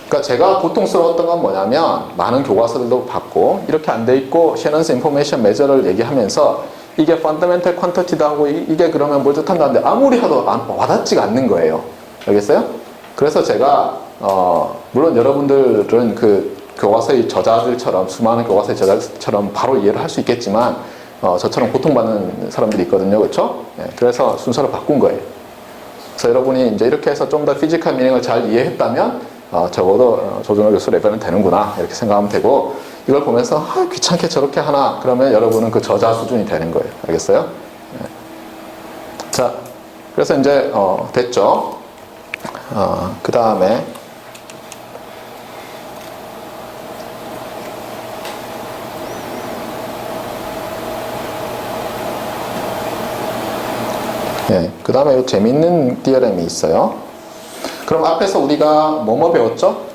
그러니까 제가 고통스러웠던 건 뭐냐면 많은 교과서들도 받고 이렇게 안 돼 있고 Shannon's Information Measure를 얘기하면서 이게 펀더멘털 퀀터티다 하고 이게 그러면 뭘 뜻한다는데 아무리 해도 와닿지가 않는 거예요. 알겠어요? 그래서 제가 물론 여러분들은 그 교과서의 저자들처럼 수많은 교과서의 저자들처럼 바로 이해를 할 수 있겠지만 저처럼 고통받는 사람들이 있거든요. 그렇죠? 네, 그래서 순서를 바꾼 거예요. 그래서 여러분이 이제 이렇게 해서 좀 더 피지컬 미닝을 잘 이해했다면 적어도 조준호 교수 레벨은 되는구나 이렇게 생각하면 되고 이걸 보면서 귀찮게 저렇게 하나 그러면 여러분은 그 저자 수준이 되는 거예요. 알겠어요? 네. 자, 그래서 이제 됐죠. 그 다음에 네, 그 다음에 재밌는 디어렘이 있어요. 그럼 앞에서 우리가 뭐뭐 배웠죠?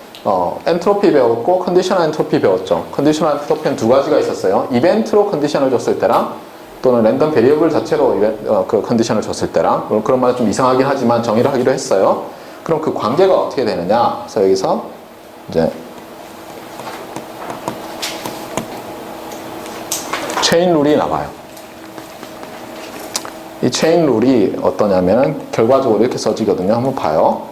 엔트로피 배웠고 컨디셔널 엔트로피 배웠죠. 컨디셔널 엔트로피는 두 가지가 있었어요. 이벤트로 컨디션을 줬을 때랑 또는 랜덤 베리어블 자체로 그 컨디션을 줬을 때랑 그런 말은 좀 이상하긴 하지만 정의를 하기로 했어요. 그럼 그 관계가 어떻게 되느냐? 그래서 여기서 이제 체인 룰이 나와요. 이 체인 룰이 어떠냐면은 결과적으로 이렇게 써지거든요. 한번 봐요.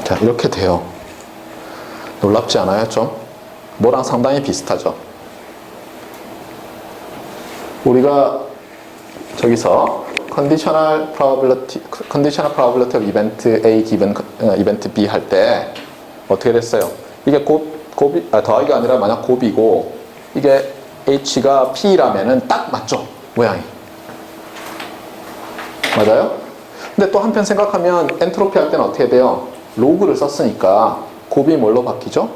자, 이렇게 돼요. 놀랍지 않아요? 좀? 뭐랑 상당히 비슷하죠? 우리가 저기서 conditional probability of event A given event B 할 때 어떻게 됐어요? 이게 더하기가 아니라 만약 곱이고 이게 H가 P라면은 딱 맞죠? 모양이. 맞아요? 근데 또 한편 생각하면 엔트로피 할 때는 어떻게 돼요? 로그를 썼으니까 곱이 뭘로 바뀌죠?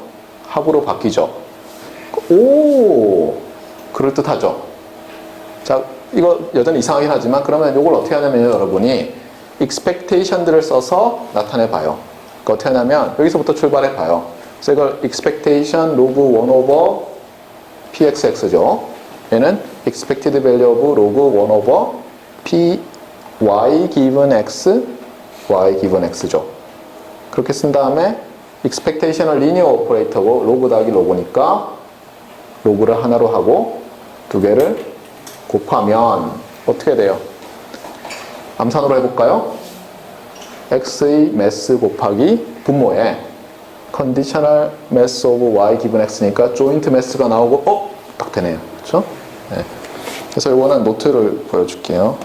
합으로 바뀌죠. 오, 그럴듯하죠. 자, 이거 여전히 이상하긴 하지만 그러면 이걸 어떻게 하냐면요, 여러분이 expectation들을 써서 나타내 봐요. 그러니까 어떻게 하냐면 여기서부터 출발해 봐요. 그래서 이걸 expectation log 1 over pxx죠. 얘는 expected value of log 1 over p y given x y given x죠. 그렇게 쓴 다음에 expectation을 linear operator고 로그 더하기 로그니까 로그를 하나로 하고 두 개를 곱하면 어떻게 돼요? 암산으로 해볼까요? x의 mass 곱하기 분모에 conditional mass of y given x니까 joint mass가 나오고 딱 되네요. 그렇죠? 네. 그래서 이거는 노트를 보여줄게요.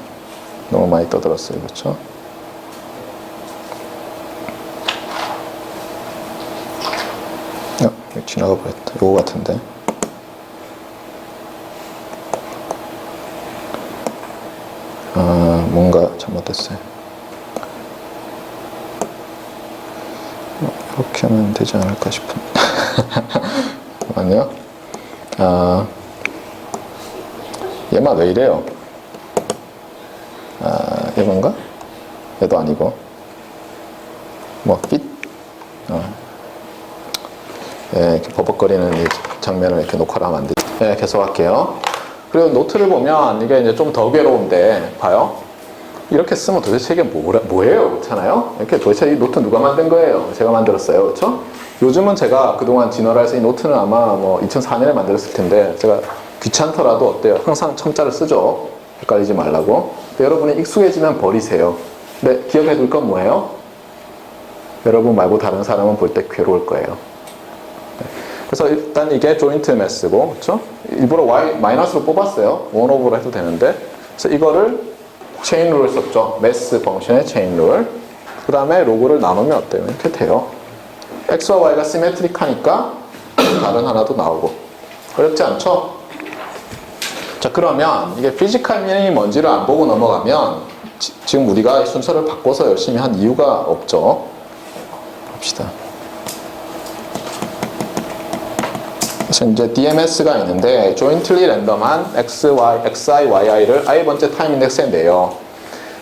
너무 많이 떠들었어요. 그렇죠? 지나가 버렸다. 이거 같은데. 뭔가 잘못됐어요. 이렇게 하면 되지 않을까 싶은데. 잠깐만요. 얘만 왜 이래요? 얘만가? 얘도 아니고. 빛? 예, 이렇게 버벅거리는 이 장면을 이렇게 녹화를 하면 안 되죠. 예, 계속 할게요. 그리고 노트를 보면 이게 이제 좀 더 괴로운데, 봐요. 이렇게 쓰면 도대체 이게 뭐예요? 그렇잖아요? 이렇게 도대체 이 노트 누가 만든 거예요? 제가 만들었어요. 그렇죠? 요즘은 제가 그동안 진화를 해서 이 노트는 아마 2004년에 만들었을 텐데, 제가 귀찮더라도 어때요? 항상 첨자를 쓰죠. 헷갈리지 말라고. 근데 여러분이 익숙해지면 버리세요. 근데 기억해 둘 건 뭐예요? 여러분 말고 다른 사람은 볼 때 괴로울 거예요. 그래서 일단 이게 조인트 매스고, 그렇죠? 일부러 y 마이너스로 뽑았어요. 원오버로 해도 되는데, 그래서 이거를 체인 룰을 썼죠. 매스 펑션의 체인 룰. 그 다음에 로그를 나누면 어때요? 이렇게 돼요. x와 y가 시메트릭하니까 다른 하나도 나오고. 어렵지 않죠? 자, 그러면 이게 피지컬 미닝이 뭔지를 안 보고 넘어가면 지금 우리가 순서를 바꿔서 열심히 한 이유가 없죠. 봅시다. 그래서 이제 DMS가 있는데 jointly 랜덤한 xi, yi를 i번째 타임 인덱스에 내요.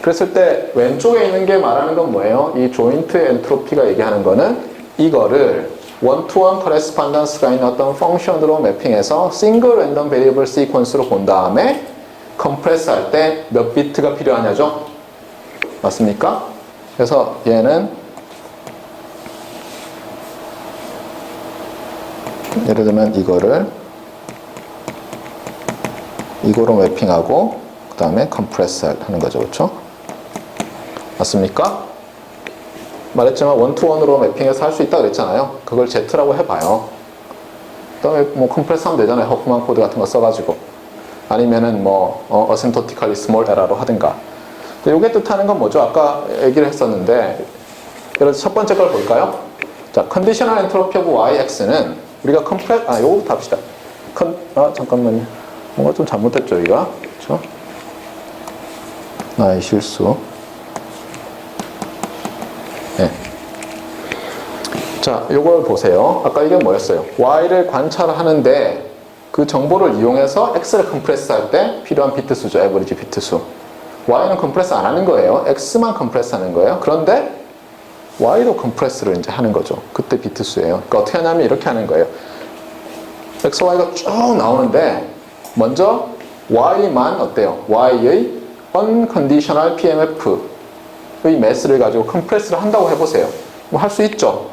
그랬을 때 왼쪽에 있는 게 말하는 건 뭐예요? 이 joint 엔트로피가 얘기하는 거는 이거를 one-to-one correspondence가 있는 어떤 펑션으로 매핑해서 single random variable sequence로 본 다음에 컴프레스 할 때 몇 비트가 필요하냐죠? 맞습니까? 그래서 얘는 예를 들면 이거를 이거로 매핑하고 그 다음에 컴프레스 하는 거죠. 그렇죠? 맞습니까? 말했지만 원투원으로 매핑해서 할 수 있다 그랬잖아요. 그걸 Z라고 해봐요. 그 다음에 컴프레스 하면 되잖아요. 허프만 코드 같은 거 써가지고. 아니면은 asymptotically small error로 하든가. 이게 뜻하는 건 뭐죠? 아까 얘기를 했었는데, 예를 들어서 첫 번째 걸 볼까요? 자, conditional entropy of yx는 우리가 요거부터 합시다. 잠깐만요. 뭔가 좀 잘못됐죠, 여기가. 그쵸? 나의 실수. 네. 자, 요걸 보세요. 아까 이게 뭐였어요? y를 관찰하는데 그 정보를 이용해서 x를 컴프레스 할 때 필요한 비트 수죠. 에버리지 비트 수. y는 컴프레스 안 하는 거예요. x만 컴프레스 하는 거예요. 그런데 y로 컴프레스를 이제 하는 거죠. 그때 비트 수예요. 그러니까 어떻게 하냐면 이렇게 하는 거예요. x, y가 쭉 나오는데 먼저 y만 어때요? y의 unconditional PMF의 매스를 가지고 컴프레스를 한다고 해보세요. 뭐 할 수 있죠?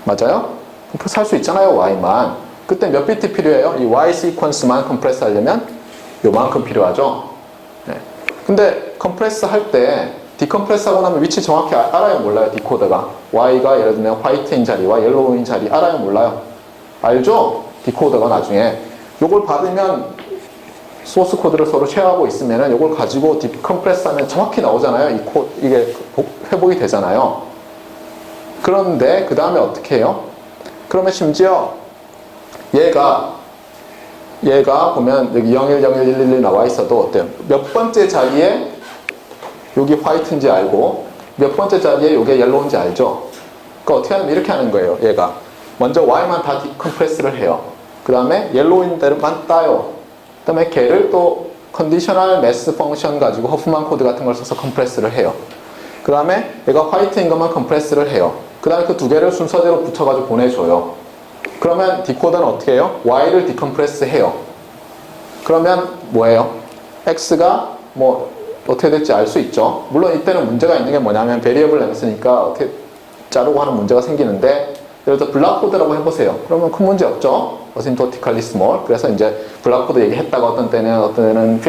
맞아요? 컴프레스 할 수 있잖아요. y만. 그때 몇 비트 필요해요? 이 y 시퀀스만 컴프레스 하려면 요만큼 필요하죠? 네. 근데 컴프레스 할 때 디컴프레스 하고 나면 위치 정확히 알아요? 몰라요? 디코더가. y가 예를 들면 화이트인 자리와 옐로우인 자리 알아요? 몰라요? 알죠? 디코더가 나중에. 요걸 받으면 소스 코드를 서로 쉐어하고 있으면은 요걸 가지고 디컴프레스 하면 정확히 나오잖아요. 이게 회복이 되잖아요. 그런데 그 다음에 어떻게 해요? 그러면 심지어 얘가 얘가 보면 여기 010111 나와 있어도 어때요? 몇 번째 자리에 여기 화이트인지 알고 몇 번째 자리에 이게 옐로우인지 알죠? 그러니까 어떻게 하면 이렇게 하는 거예요. 얘가 먼저 Y만 다 디컴프레스를 해요. 그 다음에 옐로우인 데만 따요. 그 다음에 걔를 또 컨디셔널 매스 펑션 가지고 허프만 코드 같은 걸 써서 컴프레스를 해요. 그 다음에 얘가 화이트인 것만 컴프레스를 해요. 그 다음에 그 두 개를 순서대로 붙여가지고 보내줘요. 그러면 디코더는 어떻게 해요? Y를 디컴프레스 해요. 그러면 뭐예요? X가 뭐 어떻게 될지 알 수 있죠. 물론 이때는 문제가 있는 게 뭐냐면 베리어블 랭스니까 어떻게 자르고 하는 문제가 생기는데 예를 들어 블락코드라고 해보세요. 그러면 큰 문제 없죠. 어신토티칼리 스몰. 그래서 이제 블락코드 얘기했다가 어떤 때는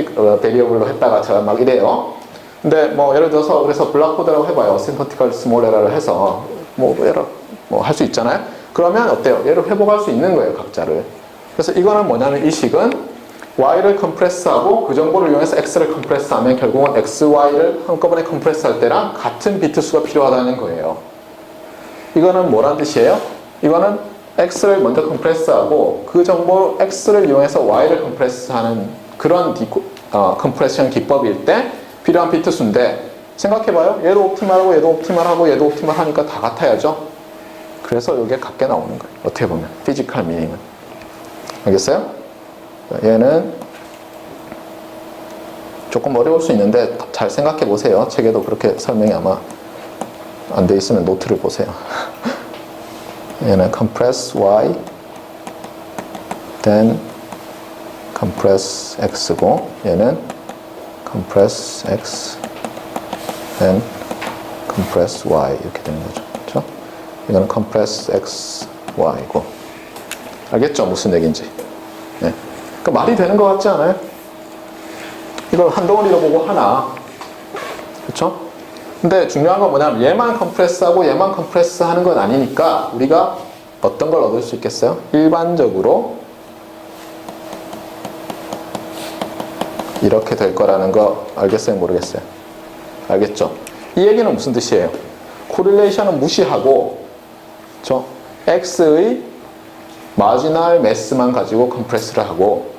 베리어블로 했다가 제가 막 이래요. 근데 뭐 예를 들어서 그래서 블락코드라고 해봐요. 어신토티칼리 스몰 에러를 해서 뭐 에러 뭐 할 수 있잖아요. 그러면 어때요? 얘를 회복할 수 있는 거예요. 각자를. 그래서 이거는 뭐냐면 이 식은 Y를 컴프레스하고 그 정보를 이용해서 X를 컴프레스하면 결국은 X, Y를 한꺼번에 컴프레스할 때랑 같은 비트 수가 필요하다는 거예요. 이거는 뭐란 뜻이에요? 이거는 X를 먼저 컴프레스하고 그 정보 X를 이용해서 Y를 컴프레스하는 그런 컴프레션 기법일 때 필요한 비트 수인데 생각해봐요. 얘도 옵티말하고 얘도 옵티말하고 얘도 옵티말하니까 다 같아야죠. 그래서 이게 같게 나오는 거예요. 어떻게 보면 피지컬 미닝은. 알겠어요? 얘는 조금 어려울 수 있는데 잘 생각해 보세요. 책에도 그렇게 설명이 아마 안 돼 있으면 노트를 보세요. 얘는 compress y, then compress x고 얘는 compress x, then compress y 이렇게 되는 거죠. 그렇죠? 이거는 compress x, y고 알겠죠? 무슨 얘기인지. 네. 그러니까 말이 되는 것 같지 않아요? 이걸 한 덩어리로 보고 하나. 그렇죠? 근데 중요한 건 뭐냐면 얘만 컴프레스하고 얘만 컴프레스 하는 건 아니니까 우리가 어떤 걸 얻을 수 있겠어요? 일반적으로 이렇게 될 거라는 거 알겠어요? 모르겠어요? 알겠죠? 이 얘기는 무슨 뜻이에요? 코릴레이션은 무시하고 그렇죠? X의 마지널 매스만 가지고 컴프레스를 하고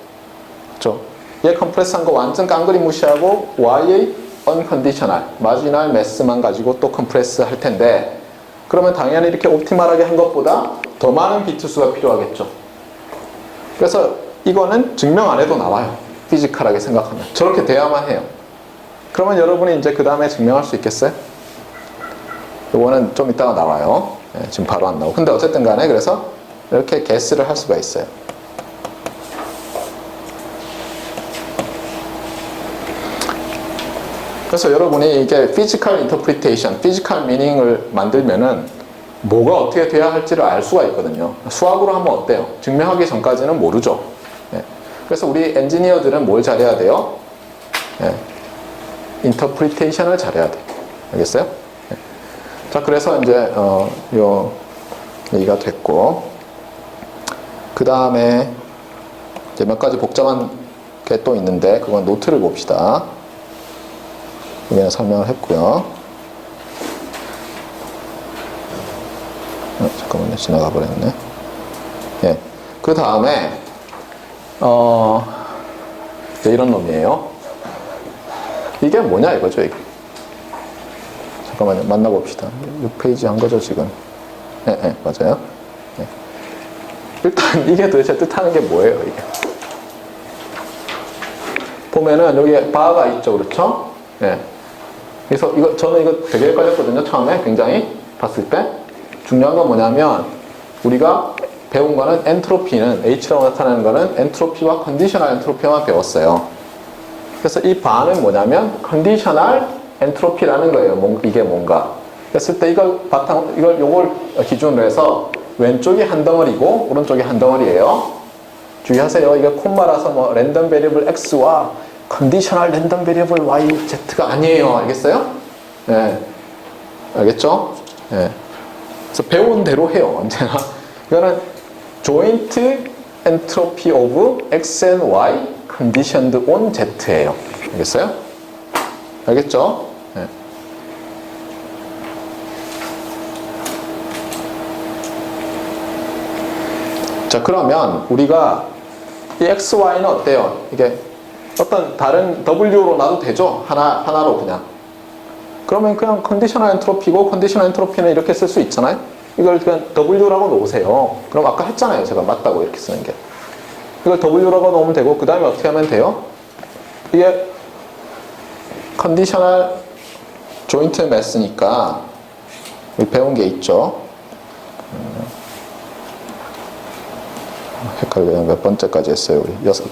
그렇죠? 얘 컴프레스한 거 완전 깡그리 무시하고 Y의 unconditional, 마지널 매스만 가지고 또 컴프레스 할 텐데 그러면 당연히 이렇게 옵티멀하게 한 것보다 더 많은 비트 수가 필요하겠죠. 그래서 이거는 증명 안 해도 나와요. 피지컬하게 생각하면. 저렇게 돼야만 해요. 그러면 여러분이 이제 그 다음에 증명할 수 있겠어요? 이거는 좀 이따가 나와요. 네, 지금 바로 안 나오고. 근데 어쨌든 간에 그래서 이렇게 guess를 할 수가 있어요. 그래서 여러분이 이게 physical interpretation, physical meaning을 만들면은 뭐가 어떻게 돼야 할지를 알 수가 있거든요. 수학으로 하면 어때요? 증명하기 전까지는 모르죠. 네. 그래서 우리 엔지니어들은 뭘 잘해야 돼요? 네. interpretation을 잘해야 돼요. 알겠어요? 네. 자, 그래서 이제 요 얘기가 됐고 그 다음에 이제 몇 가지 복잡한 게 또 있는데 그건 노트를 봅시다. 여기는 설명을 했고요. 잠깐만요. 지나가 버렸네. 예. 그 다음에 이런 놈이에요. 이게 뭐냐 이거죠, 이게. 잠깐만요. 만나봅시다. 6페이지 한 거죠, 지금. 예, 맞아요. 예. 일단 이게 도대체 뜻하는 게 뭐예요, 이게. 보면은 여기 바가 있죠, 그렇죠? 예. 그래서 저는 이거 되게 헷갈렸거든요. 처음에 굉장히 봤을 때. 중요한 건 뭐냐면 우리가 배운 거는 엔트로피는 H라고 나타나는 거는 엔트로피와 컨디셔널 엔트로피만 배웠어요. 그래서 이 바는 뭐냐면 컨디셔널 엔트로피라는 거예요. 이게 뭔가. 그랬을 때 요걸 기준으로 해서 왼쪽이 한 덩어리고 오른쪽이 한 덩어리예요. 주의하세요. 이게 콤마라서 뭐 랜덤 베리어블 X와 컨디셔널 랜덤 베리어블 Y, Z가 아니에요. 알겠어요? 네. 알겠죠? 네. 그래서 배운 대로 해요. 언제나. 이거는 joint entropy of X and Y conditioned on Z예요. 알겠어요? 알겠죠? 네. 자, 그러면 우리가 이 x, y는 어때요? 이게 어떤 다른 w로 놔도 되죠? 하나로 그냥. 그러면 그냥 컨디셔널 엔트로피고, 컨디셔널 엔트로피는 이렇게 쓸 수 있잖아요? 이걸 그냥 w라고 놓으세요. 그럼 아까 했잖아요. 제가 맞다고 이렇게 쓰는 게. 이걸 w라고 놓으면 되고, 그 다음에 어떻게 하면 돼요? 이게 컨디셔널 조인트 매스니까 배운 게 있죠. 헷갈려요. 몇 번째까지 했어요? 우리 여섯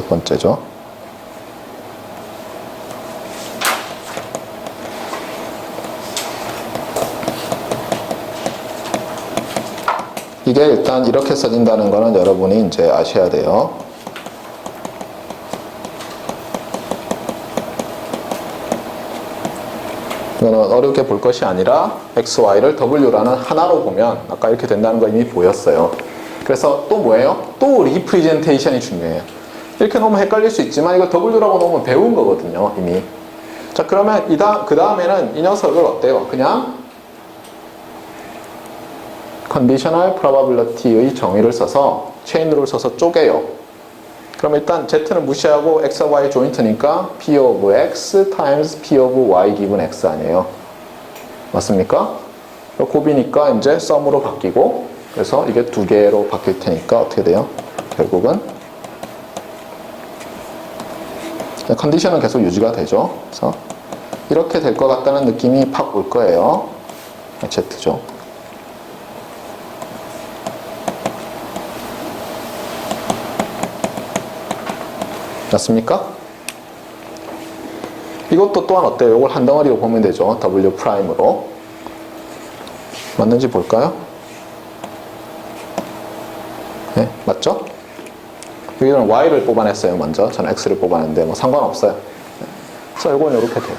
번째죠. 이게 일단 이렇게 써진다는 거는 여러분이 이제 아셔야 돼요. 이거는 어렵게 볼 것이 아니라 x, y를 w라는 하나로 보면 아까 이렇게 된다는 거 이미 보였어요. 그래서 또 뭐예요? 또 리프레젠테이션이 중요해요. 이렇게 놓으면 헷갈릴 수 있지만 이거 w라고 놓으면 배운 거거든요, 이미. 자, 그러면 그 다음에는 이 녀석을 어때요? 그냥 conditional probability의 정의를 써서 체인룰을 써서 쪼개요. 그럼 일단 z는 무시하고 x, y 조인트니까 p of x times p of y 기분 x 아니에요. 맞습니까? 곱이니까 이제 썸으로 바뀌고, 그래서 이게 두 개로 바뀔 테니까 어떻게 돼요? 결국은 컨디션은 계속 유지가 되죠. 그래서 이렇게 될 것 같다는 느낌이 팍 올 거예요. z죠. 맞습니까? 이것도 또한 어때요? 이걸 한 덩어리로 보면 되죠. W 프라임으로. 맞는지 볼까요? 네, 맞죠? 여기는 Y를 뽑아냈어요, 먼저. 저는 X를 뽑아냈는데, 뭐 상관없어요. 그래서 이건 이렇게 돼요.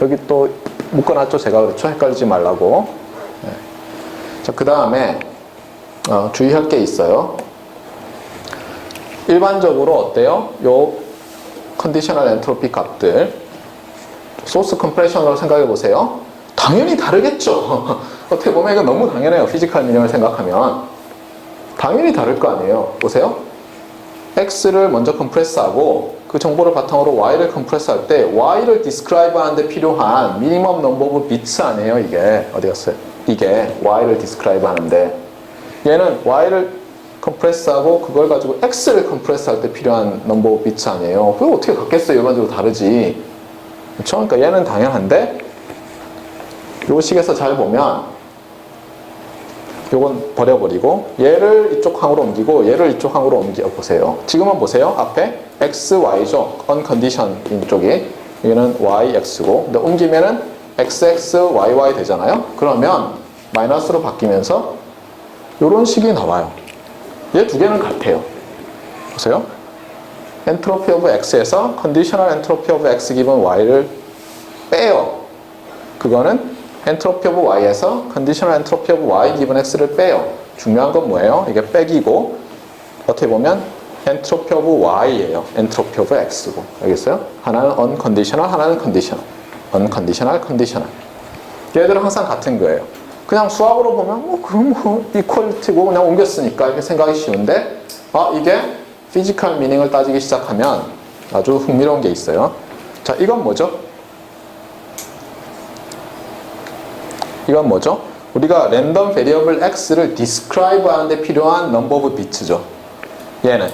여기 또 묶어놨죠? 제가 그렇죠? 헷갈리지 말라고. 네. 자, 그 다음에, 주의할 게 있어요. 일반적으로 어때요? 요 컨디셔널 엔트로피 값들 소스 컴프레션으로 생각해 보세요. 당연히 다르겠죠. 어떻게 보면 이거 너무 당연해요. 피지컬 미닝을 생각하면 당연히 다를 거 아니에요. 보세요. X를 먼저 컴프레스하고 그 정보를 바탕으로 Y를 컴프레스할 때 Y를 디스크라이브 하는데 필요한 미니멈 넘버 오브 비츠 아니에요. 이게 어디 갔어요? 이게 Y를 디스크라이브 하는데 얘는 Y를 컴프레스하고 그걸 가지고 X를 컴프레스할 때 필요한 넘버 오브 비츠 아니에요. 그거 어떻게 같겠어요? 일반적으로 다르지. 그렇죠? 그러니까 얘는 당연한데 요 식에서 잘 보면 요건 버려버리고 얘를 이쪽 항으로 옮기고 얘를 이쪽 항으로 옮겨 보세요. 지금은 보세요. 앞에 X, Y죠. uncondition인 쪽이 얘는 Y, X고 근데 옮기면은 X, X, Y, Y 되잖아요. 그러면 마이너스로 바뀌면서 요런 식이 나와요. 얘 두 개는 같아요. 보세요. 엔트로피 오브 x에서 컨디셔널 엔트로피 오브 x 기분 y를 빼요. 그거는 엔트로피 오브 y에서 컨디셔널 엔트로피 오브 y 기분 x를 빼요. 중요한 건 뭐예요? 이게 빼기고 어떻게 보면 엔트로피 오브 y예요. 엔트로피 오브 x고. 알겠어요? 하나는 unconditional, 하나는 conditional. unconditional, conditional. 얘들은 항상 같은 거예요. 그냥 수학으로 보면 그럼 이퀄리티고 그냥 옮겼으니까 이렇게 생각이 쉬운데 이게 피지컬 미닝을 따지기 시작하면 아주 흥미로운 게 있어요. 자, 이건 뭐죠? 이건 뭐죠? 우리가 랜덤 베리어블 x를 디스크라이브 하는데 필요한 넘버 오브 비트죠. 얘는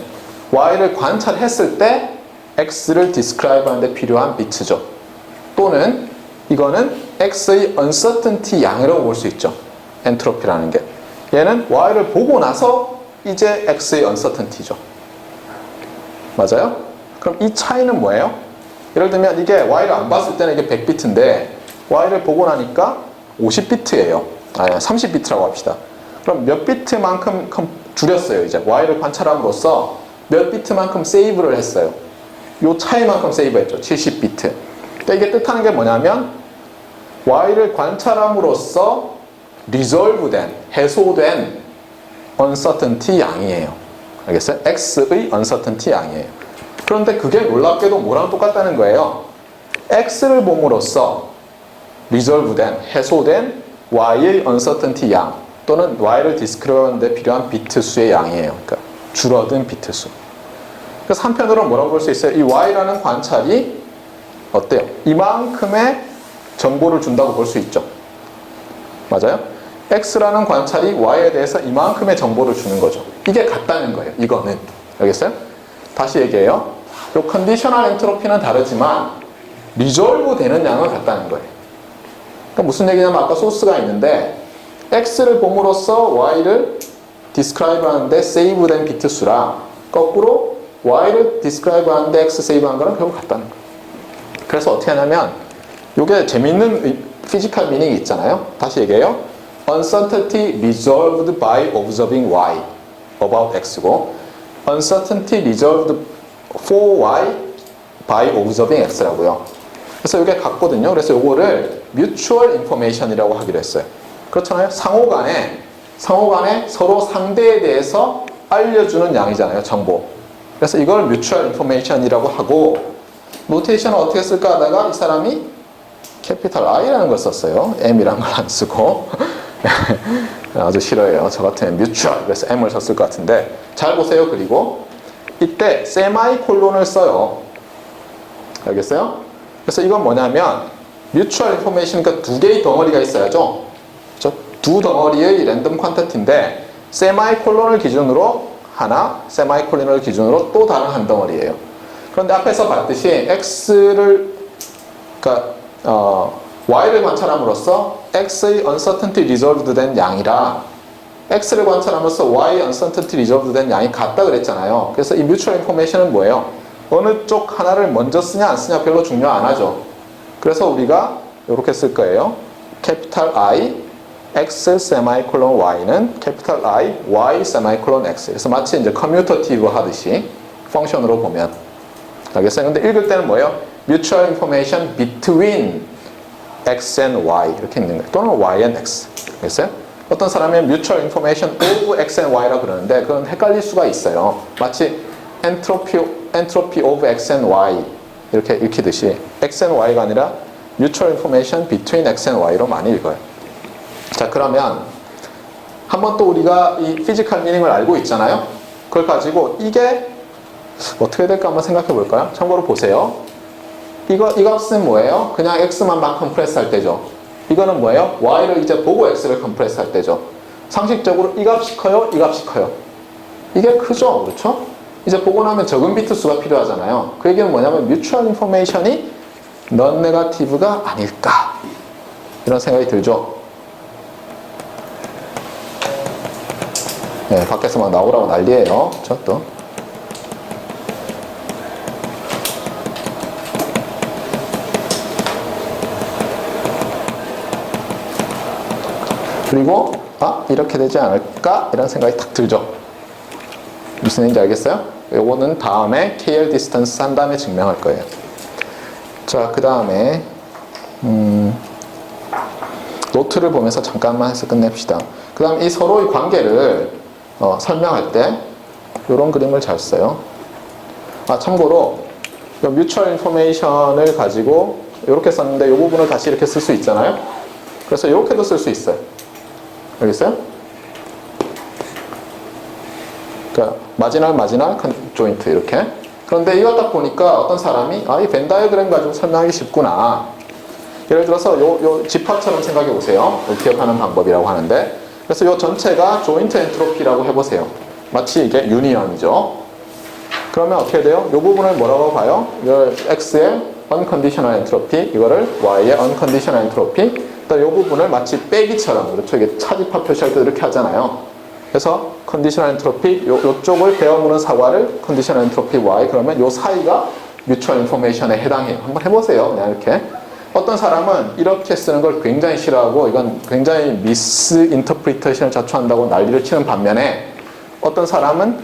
y를 관찰했을 때 x를 디스크라이브 하는데 필요한 비트죠. 또는 이거는 x의 uncertainty 양이라고 볼 수 있죠. 엔트로피라는 게. 얘는 y를 보고 나서 이제 x의 uncertainty죠. 맞아요? 그럼 이 차이는 뭐예요? 예를 들면 이게 y를 안 봤을 때는 이게 100비트인데 y를 보고 나니까 50비트예요. 아니 30비트라고 합시다. 그럼 몇 비트만큼 줄였어요. 이제 y를 관찰함으로써 몇 비트만큼 세이브를 했어요. 요 차이만큼 세이브했죠. 70비트. 그러니까 이게 뜻하는 게 뭐냐면 y를 관찰함으로써 리졸브된, 해소된 uncertainty 양이에요. 알겠어요? x의 uncertainty 양이에요. 그런데 그게 놀랍게도 뭐랑 똑같다는 거예요. x를 봄으로써 리졸브된, 해소된 y의 uncertainty 양. 또는 y를 디스크라이브하는데 필요한 비트 수의 양이에요. 그러니까 줄어든 비트 수. 그래서 한편으로는 뭐라고 볼 수 있어요? 이 y라는 관찰이 어때요? 이만큼의 정보를 준다고 볼 수 있죠. 맞아요? x라는 관찰이 y에 대해서 이만큼의 정보를 주는 거죠. 이게 같다는 거예요. 이거는. 알겠어요? 다시 얘기해요. 이 컨디셔널 엔트로피는 다르지만 리졸브 되는 양은 같다는 거예요. 그러니까 무슨 얘기냐면 아까 소스가 있는데 x를 봄으로써 y를 디스크라이브 하는데 세이브된 비트 수랑 거꾸로 y를 디스크라이브 하는데 x 세이브한 거랑 결국 같다는 거예요. 그래서 어떻게 하냐면 이게 재밌는 피지컬 미닝이 있잖아요. 다시 얘기해요. Uncertainty resolved by observing y about x고 Uncertainty resolved for y by observing x라고요. 그래서 이게 같거든요. 그래서 이거를 mutual information이라고 하기로 했어요. 그렇잖아요. 상호간에 서로 상대에 대해서 알려주는 양이잖아요. 정보. 그래서 이걸 mutual information이라고 하고 노테이션을 어떻게 쓸까 하다가 이 사람이 캐피탈 I라는 걸 썼어요. M이라는 걸 안 쓰고 아주 싫어해요. 저 같으면 mutual 그래서 M을 썼을 것 같은데 잘 보세요. 그리고 이때 세마이콜론을 써요. 알겠어요? 그래서 이건 뭐냐면 mutual information 그러니까 두 개의 덩어리가 있어야죠. 두 덩어리의 랜덤 퀀티티인데 세마이콜론을 기준으로 하나, 세마이콜론을 기준으로 또 다른 한 덩어리예요. 그런데 앞에서 봤듯이 x를 그러니까 y를 관찰함으로써 x의 uncertainty resolved 된 양이라 x를 관찰함으로써 y의 uncertainty resolved 된 양이 같다 그랬잖아요. 그래서 이 mutual information은 뭐예요? 어느 쪽 하나를 먼저 쓰냐 안 쓰냐 별로 중요 안 하죠. 그래서 우리가 이렇게 쓸 거예요. 캐피탈 I x 세마이콜론 y는 캐피탈 I y 세마이콜론 x. 그래서 마치 이제 커뮤터티브 하듯이 펑션으로 보면 알겠어요? 근데 읽을 때는 뭐예요? mutual information between x and y 이렇게 읽는 거예요. 또는 y and x. 알겠어요? 어떤 사람은 mutual information of x and y라고 그러는데 그건 헷갈릴 수가 있어요. 마치 entropy of x and y 이렇게 읽히듯이 x and y가 아니라 mutual information between x and y로 많이 읽어요. 자, 그러면 한번 또 우리가 이 피지컬 미닝을 알고 있잖아요. 그걸 가지고 이게 어떻게 될까 한번 생각해 볼까요? 참고로 보세요. 이 값은 뭐예요? 그냥 x만 막 컴프레스 할 때죠. 이거는 뭐예요? y를 이제 보고 x를 컴프레스 할 때죠. 상식적으로 이 값이 커요? 이 값이 커요? 이게 크죠? 그렇죠? 이제 보고 나면 적은 비트 수가 필요하잖아요. 그 얘기는 뭐냐면 mutual information이 non negative가 아닐까 이런 생각이 들죠. 네, 밖에서 막 나오라고 난리예요. 저 또. 그리고 이렇게 되지 않을까? 이런 생각이 탁 들죠. 무슨 얘기인지 알겠어요? 요거는 다음에 KL 디스턴스 한 다음에 증명할 거예요. 자, 그 다음에 노트를 보면서 잠깐만 해서 끝냅시다. 그 다음에 이 서로의 관계를 설명할 때 이런 그림을 잘 써요. 참고로 뮤추얼 인포메이션을 가지고 이렇게 썼는데 이 부분을 다시 이렇게 쓸 수 있잖아요. 그래서 이렇게도 쓸 수 있어요. 알겠어요? 그러니까 마지날 조인트 이렇게. 그런데 이거 딱 보니까 어떤 사람이 이 벤 다이어그램 가지고 설명하기 쉽구나. 예를 들어서 요 집합처럼 생각해 보세요. 기억하는 방법이라고 하는데, 그래서 요 전체가 조인트 엔트로피라고 해보세요. 마치 이게 유니언이죠. 그러면 어떻게 돼요? 요 부분을 뭐라고 봐요? 요 x의 unconditional entropy, 이거를 y의 unconditional entropy, 또 요 부분을 마치 빼기처럼, 그렇죠? 이게 차집합 표시할 때 이렇게 하잖아요. 그래서 conditional entropy, 요쪽을 베어무는 사과를 conditional entropy y, 그러면 요 사이가 mutual information에 해당해요. 한번 해보세요. 그냥 이렇게. 어떤 사람은 이렇게 쓰는 걸 굉장히 싫어하고 이건 굉장히 미스인터프리테이션을 자초한다고 난리를 치는 반면에 어떤 사람은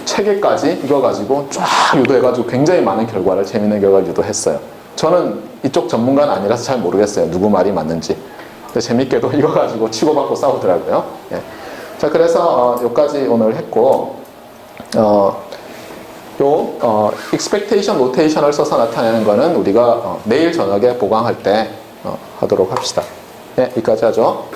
체계까지 이거 가지고 쫙 유도해가지고 굉장히 많은 결과를, 재밌는 결과를 유도했어요. 저는 이쪽 전문가는 아니라서 잘 모르겠어요. 누구 말이 맞는지. 근데 재밌게도 이거 가지고 치고받고 싸우더라고요. 예. 자, 그래서 여기까지 오늘 했고, expectation notation을 써서 나타내는 거는 우리가 내일 저녁에 보강할 때 하도록 합시다. 네, 여기까지 하죠.